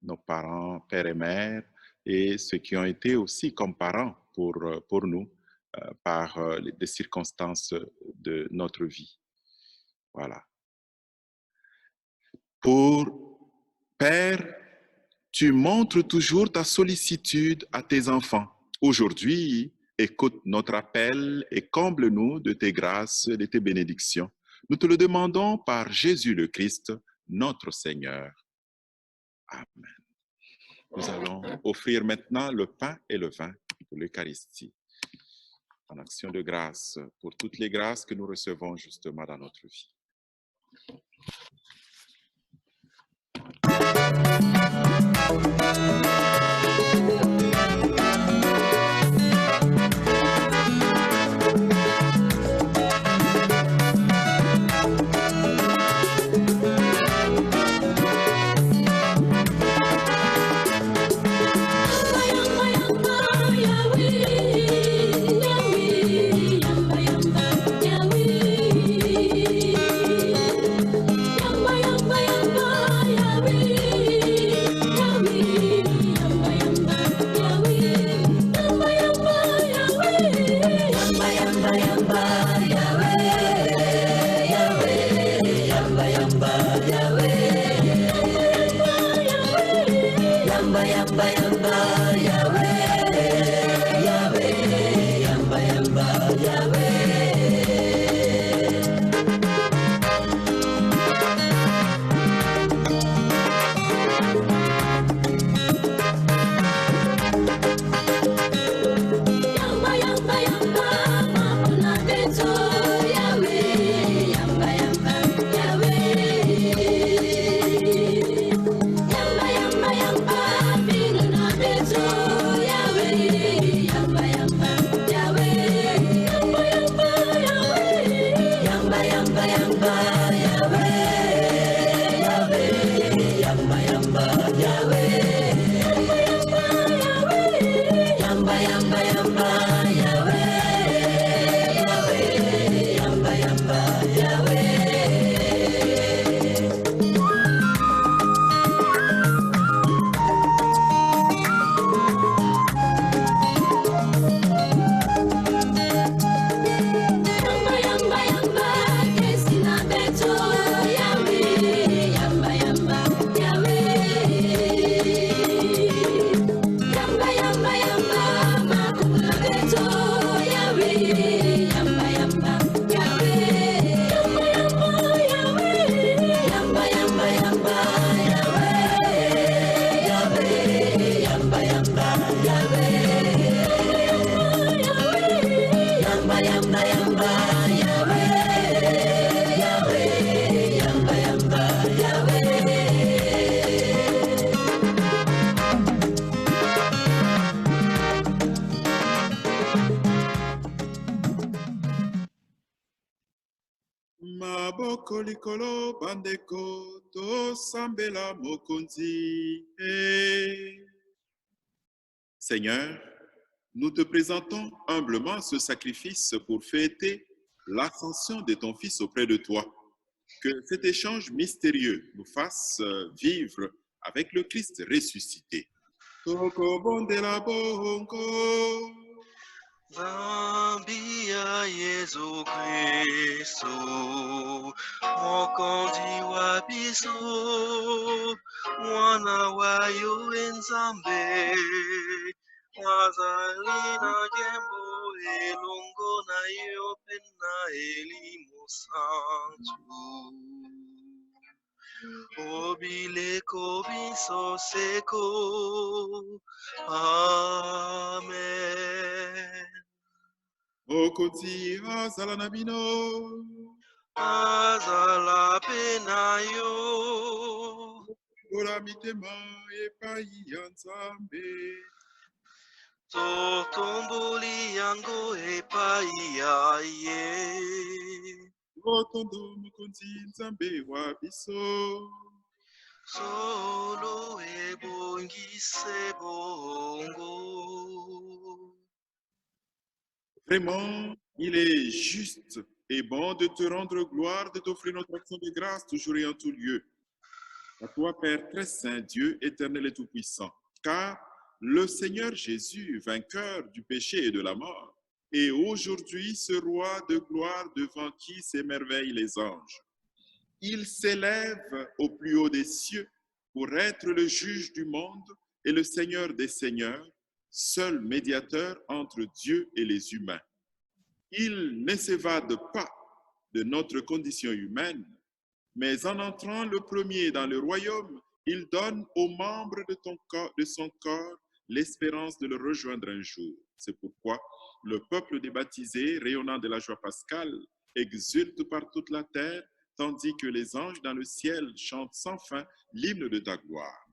nos parents, père et mère, et ceux qui ont été aussi comme parents pour nous, par les circonstances de notre vie. Voilà. Pour Père, tu montres toujours ta sollicitude à tes enfants. Aujourd'hui, écoute notre appel et comble-nous de tes grâces et de tes bénédictions. Nous te le demandons par Jésus le Christ, notre Seigneur. Amen. Nous allons offrir maintenant le pain et le vin pour l'Eucharistie, en action de grâce pour toutes les grâces que nous recevons justement dans notre vie. Maboko likolo bandeko tosambela mokonzi. Seigneur, nous te présentons humblement ce sacrifice pour fêter l'ascension de ton Fils auprès de toi. Que cet échange mystérieux nous fasse vivre avec le Christ ressuscité. Toko bondela bongo. Zambia Yesu Kristo, mokonzi wa biso, mwana wa yo Nzambe, wazali na jembo elongo na yo pena elimo santu. Obileko biso seko, amen. Mokonzi azala na bino. Azala pena yo. Ola mitema epai ya Nzambe. Totomboli yango epai ya ye. Otondo mokonzi Nzambe wa biso. Solo ebongise bongo. Vraiment, il est juste et bon de te rendre gloire, de t'offrir notre action de grâce toujours et en tout lieu. À toi, Père très saint, Dieu éternel et tout-puissant, car le Seigneur Jésus, vainqueur du péché et de la mort, est aujourd'hui ce roi de gloire devant qui s'émerveillent les anges. Il s'élève au plus haut des cieux pour être le juge du monde et le Seigneur des seigneurs, seul médiateur entre Dieu et les humains. Il ne s'évade pas de notre condition humaine, mais en entrant le premier dans le royaume, il donne aux membres de son corps l'espérance de le rejoindre un jour. C'est pourquoi le peuple des baptisés, rayonnant de la joie pascale, exulte par toute la terre, tandis que les anges dans le ciel chantent sans fin l'hymne de ta gloire.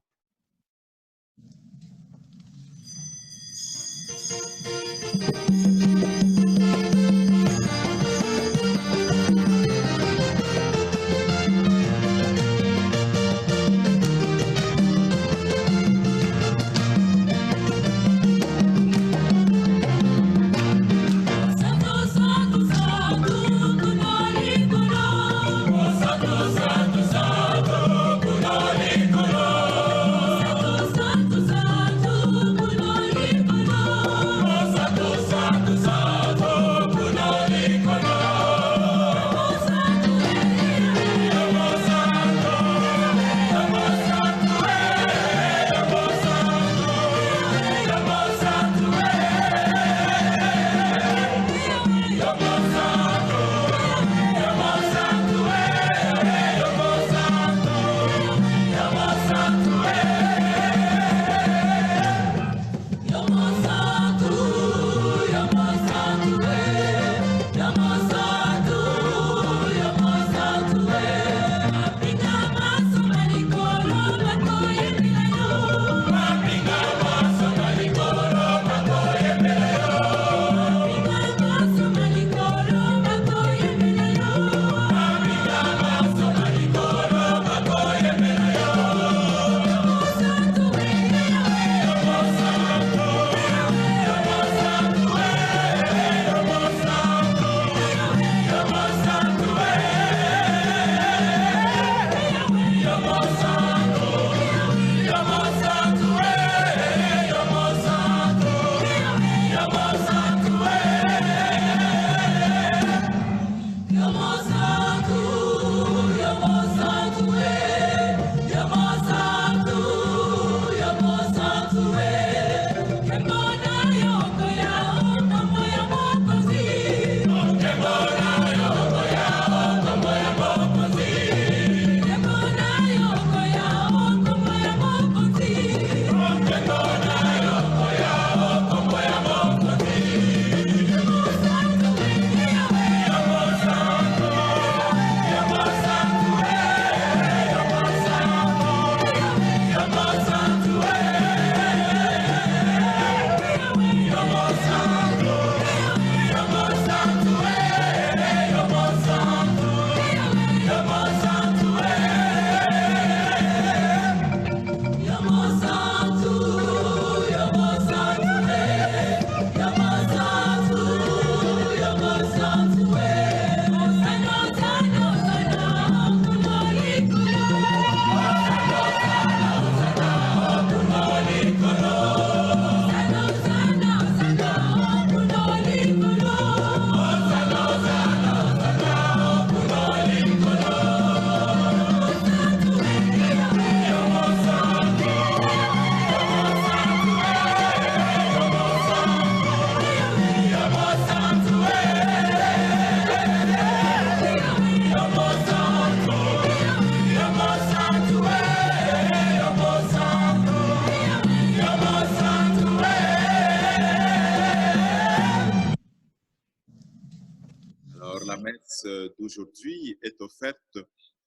D'aujourd'hui est offerte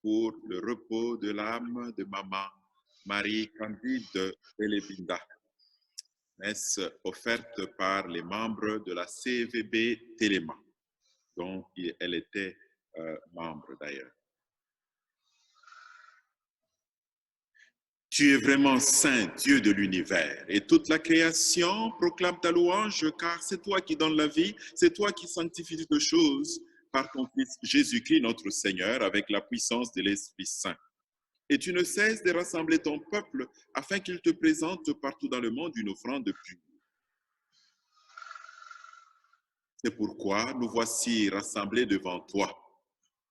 pour le repos de l'âme de maman Marie-Candide Elebinda. Messe offerte par les membres de la CVB Téléma, dont elle était membre d'ailleurs. Tu es vraiment saint, Dieu de l'univers, et toute la création proclame ta louange, car c'est toi qui donnes la vie, c'est toi qui sanctifies toutes choses par ton Fils Jésus-Christ, notre Seigneur, avec la puissance de l'Esprit Saint. Et tu ne cesses de rassembler ton peuple afin qu'il te présente partout dans le monde une offrande pure. C'est pourquoi nous voici rassemblés devant toi.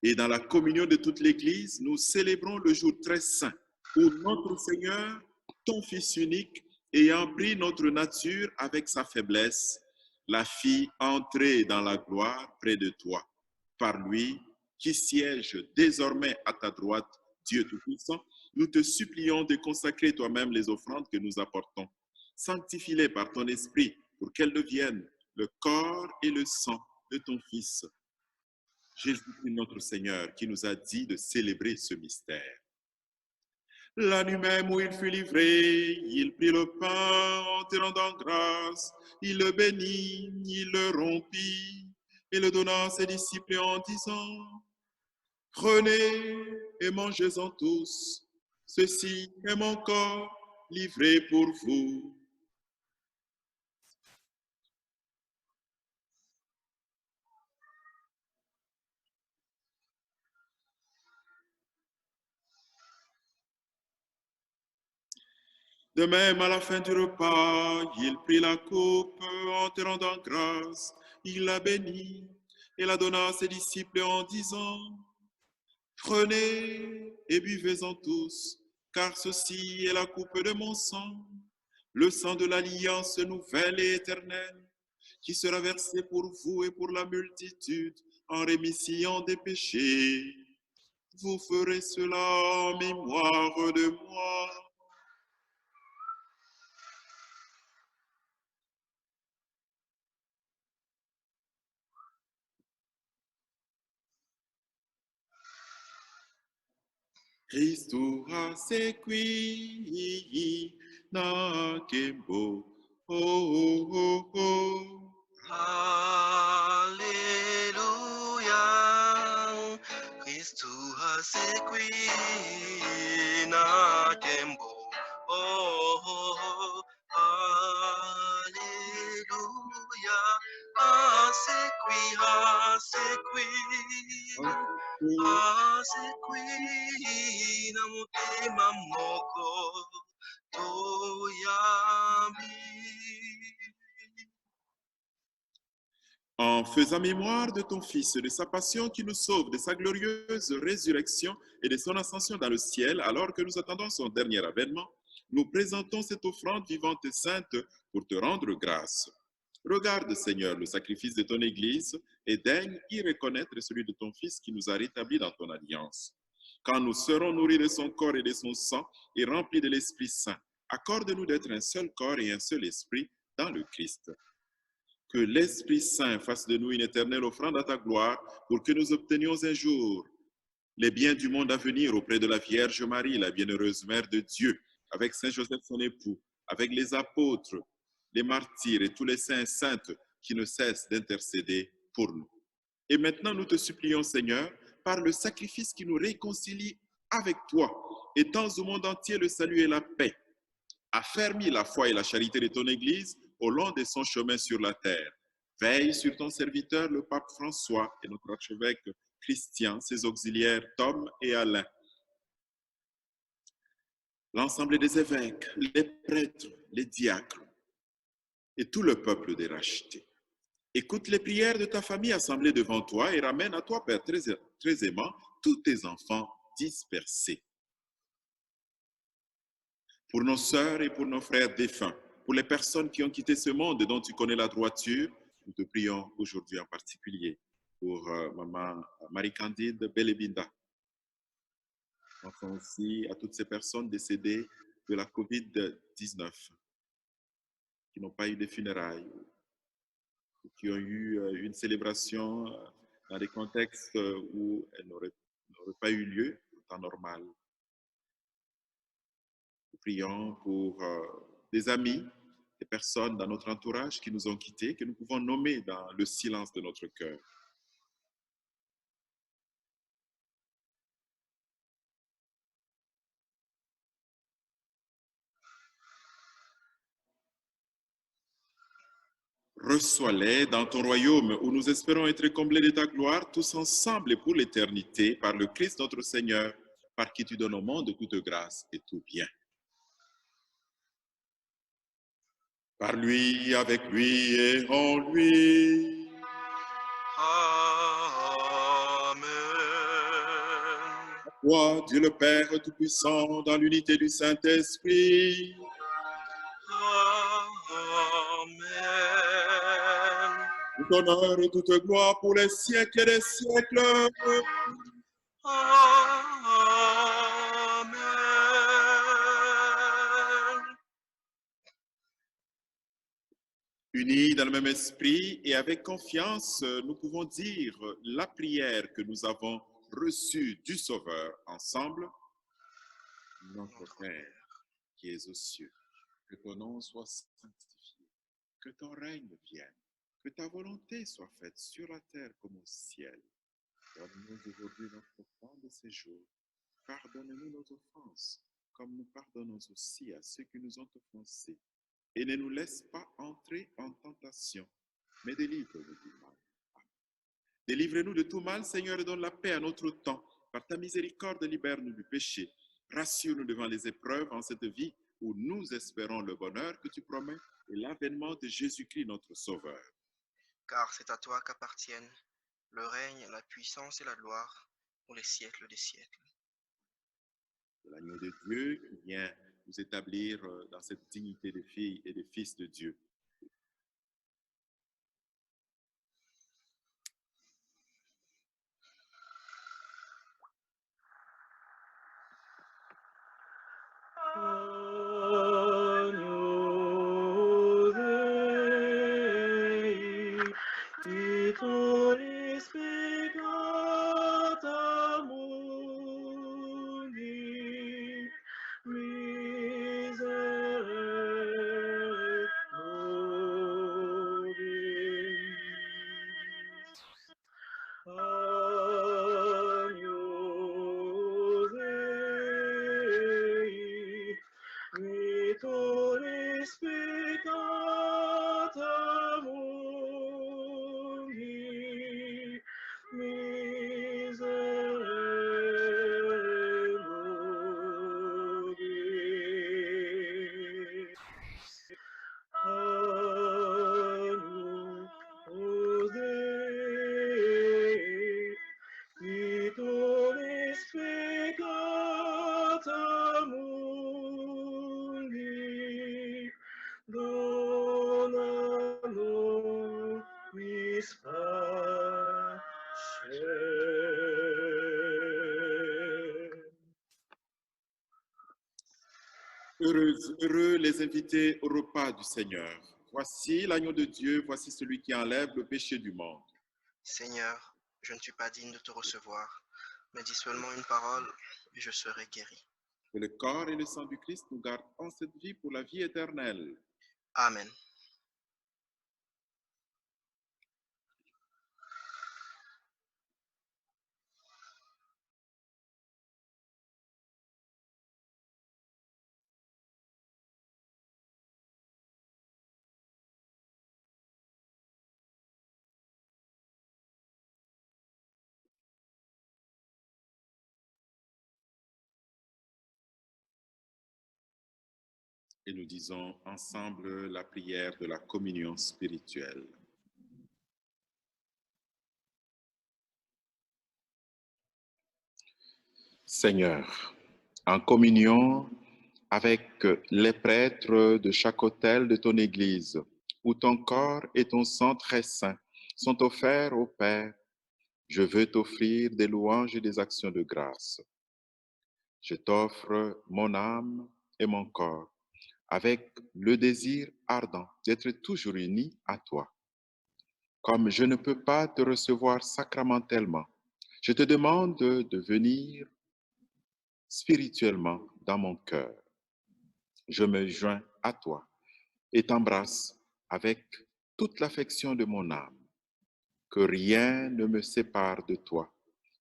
Et dans la communion de toute l'Église, nous célébrons le jour très saint où notre Seigneur, ton Fils unique, ayant pris notre nature avec sa faiblesse, la fit entrer dans la gloire près de toi. Par lui, qui siège désormais à ta droite, Dieu Tout-Puissant, nous te supplions de consacrer toi-même les offrandes que nous apportons. Sanctifie-les par ton esprit pour qu'elles deviennent le corps et le sang de ton Fils, Jésus-Christ notre Seigneur, qui nous a dit de célébrer ce mystère. La nuit même où il fut livré, il prit le pain en te rendant grâce, il le bénit, il le rompit et le donna à ses disciples en disant: Prenez et mangez-en tous, ceci est mon corps livré pour vous. De même, à la fin du repas, il prit la coupe en te rendant grâce, il la bénit et la donna à ses disciples en disant: Prenez et buvez-en tous, car ceci est la coupe de mon sang, le sang de l'alliance nouvelle et éternelle, qui sera versé pour vous et pour la multitude en rémission des péchés. Vous ferez cela en mémoire de moi. Christu sequi nakembo. Oh, oh, oh. Alléluia, Christu sequi nakembo. Oh, oh, oh. Alléluia, sequi na mutima moko toyami. En faisant mémoire de ton Fils, de sa passion qui nous sauve, de sa glorieuse résurrection et de son ascension dans le ciel, alors que nous attendons son dernier avènement, nous présentons cette offrande vivante et sainte pour te rendre grâce. Regarde, Seigneur, le sacrifice de ton Église et daigne y reconnaître celui de ton Fils qui nous a rétablis dans ton alliance. Quand nous serons nourris de son corps et de son sang et remplis de l'Esprit Saint, accorde-nous d'être un seul corps et un seul esprit dans le Christ. Que l'Esprit Saint fasse de nous une éternelle offrande à ta gloire pour que nous obtenions un jour les biens du monde à venir auprès de la Vierge Marie, la bienheureuse Mère de Dieu, avec Saint Joseph son époux, avec les apôtres, les martyrs et tous les saints et saintes qui ne cessent d'intercéder pour nous. Et maintenant, nous te supplions, Seigneur, par le sacrifice qui nous réconcilie avec toi, étends au monde entier le salut et la paix. Affermis la foi et la charité de ton Église au long de son chemin sur la terre. Veille sur ton serviteur, le pape François, et notre archevêque Christian, ses auxiliaires Tom et Alain, l'ensemble des évêques, les prêtres, les diacres et tout le peuple des rachetés. Écoute les prières de ta famille assemblée devant toi et ramène à toi, Père très aimant, tous tes enfants dispersés. Pour nos sœurs et pour nos frères défunts, pour les personnes qui ont quitté ce monde et dont tu connais la droiture, nous te prions aujourd'hui en particulier pour Maman Marie-Candide Belebinda. Enfin aussi à toutes ces personnes décédées de la COVID-19, qui n'ont pas eu de funérailles, qui ont eu une célébration dans des contextes où elle n'aurait pas eu lieu en temps normal. Nous prions pour des amis, des personnes dans notre entourage qui nous ont quittés, que nous pouvons nommer dans le silence de notre cœur. Reçois-les dans ton royaume où nous espérons être comblés de ta gloire, tous ensemble et pour l'éternité, par le Christ notre Seigneur, par qui tu donnes au monde toute grâce et tout bien. Par lui, avec lui et en lui. Amen. toi, Dieu le Père Tout-Puissant, dans l'unité du Saint-Esprit. Amen. Tout honneur et toute gloire pour les siècles et des siècles. Amen. Unis dans le même esprit et avec confiance, nous pouvons dire la prière que nous avons reçue du Sauveur ensemble. Notre Père qui es aux cieux, que ton nom soit sanctifié, que ton règne vienne, que ta volonté soit faite sur la terre comme au ciel. Donne-nous aujourd'hui notre pain de ces jours. Pardonne-nous nos offenses, comme nous pardonnons aussi à ceux qui nous ont offensés. Et ne nous laisse pas entrer en tentation, mais délivre-nous du mal. Délivre-nous de tout mal, Seigneur, et donne la paix à notre temps. Par ta miséricorde, libère-nous du péché. Rassure-nous devant les épreuves en cette vie où nous espérons le bonheur que tu promets et l'avènement de Jésus-Christ, notre Sauveur. Car c'est à toi qu'appartiennent le règne, la puissance et la gloire pour les siècles des siècles. L'agneau de Dieu qui vient nous établir dans cette dignité de filles et de fils de Dieu. Agnus Dei, qui tollis peccata mundi, miserere nobis. Agnus Dei, qui tollis peccata mundi, miserere nobis. Agnus Dei, qui tollis peccata mundi, dona nobis pacem. Heureux les invités au repas du Seigneur. Voici l'agneau de Dieu, voici celui qui enlève le péché du monde. Seigneur, je ne suis pas digne de te recevoir, mais dis seulement une parole et je serai guéri. Que le corps et le sang du Christ nous gardent en cette vie pour la vie éternelle. Amen. Et nous disons ensemble la prière de la communion spirituelle. Seigneur, en communion avec les prêtres de chaque autel de ton Église, où ton corps et ton sang très saint sont offerts au Père, je veux t'offrir des louanges et des actions de grâce. Je t'offre mon âme et mon corps, avec le désir ardent d'être toujours unis à toi. Comme je ne peux pas te recevoir sacramentellement, je te demande de venir spirituellement dans mon cœur. Je me joins à toi et t'embrasse avec toute l'affection de mon âme. Que rien ne me sépare de toi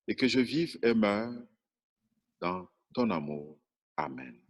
et que je vive et meure dans ton amour. Amen.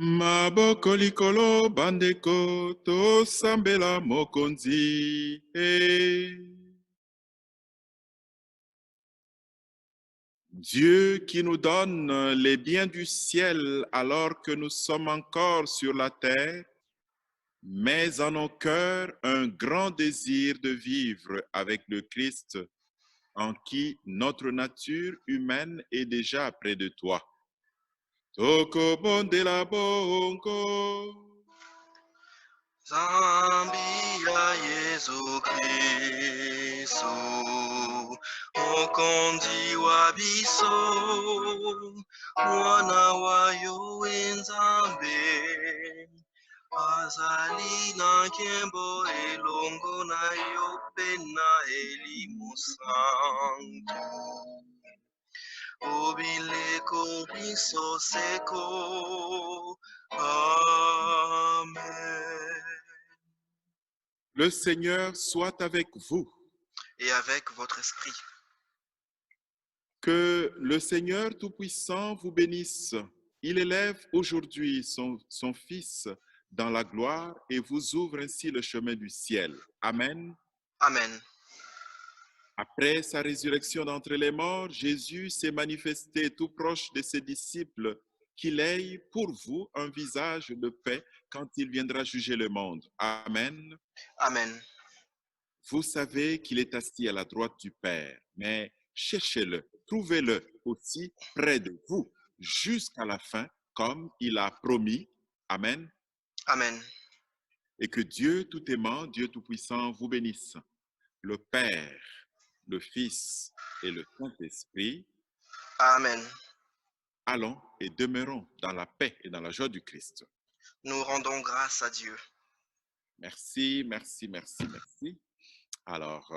Maboko likolo bandeko tosambela mokonzi. Dieu qui nous donne les biens du ciel alors que nous sommes encore sur la terre, met en nos cœurs un grand désir de vivre avec le Christ, en qui notre nature humaine est déjà près de toi. Toko bonde la bongo. Zambia Yesu Kristo, Mokonzi wa biso, Mwana wa yo Nzambe, azali na nkembo elongo na yo pe na Elimo Santo. Obileko biso seko. Amen. Le Seigneur soit avec vous. Et avec votre esprit. Que le Seigneur Tout-Puissant vous bénisse. Il élève aujourd'hui son Fils dans la gloire et vous ouvre ainsi le chemin du ciel. Amen. Amen. Après sa résurrection d'entre les morts, Jésus s'est manifesté tout proche de ses disciples qu'il ait pour vous un visage de paix quand il viendra juger le monde. Amen. Amen. Vous savez qu'il est assis à la droite du Père, mais cherchez-le, trouvez-le aussi près de vous jusqu'à la fin, comme il a promis. Amen. Amen. Et que Dieu tout-aimant, Dieu tout-puissant vous bénisse, le Père, le Fils et le Saint-Esprit. Amen. Allons et demeurons dans la paix et dans la joie du Christ. Nous rendons grâce à Dieu. Merci, merci, merci, merci. Alors,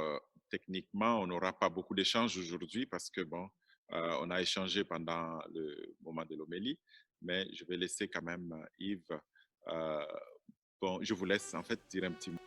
techniquement, on n'aura pas beaucoup d'échanges aujourd'hui parce que, bon, on a échangé pendant le moment de l'homélie, mais je vais laisser quand même Yves. Bon, je vous laisse en fait dire un petit mot.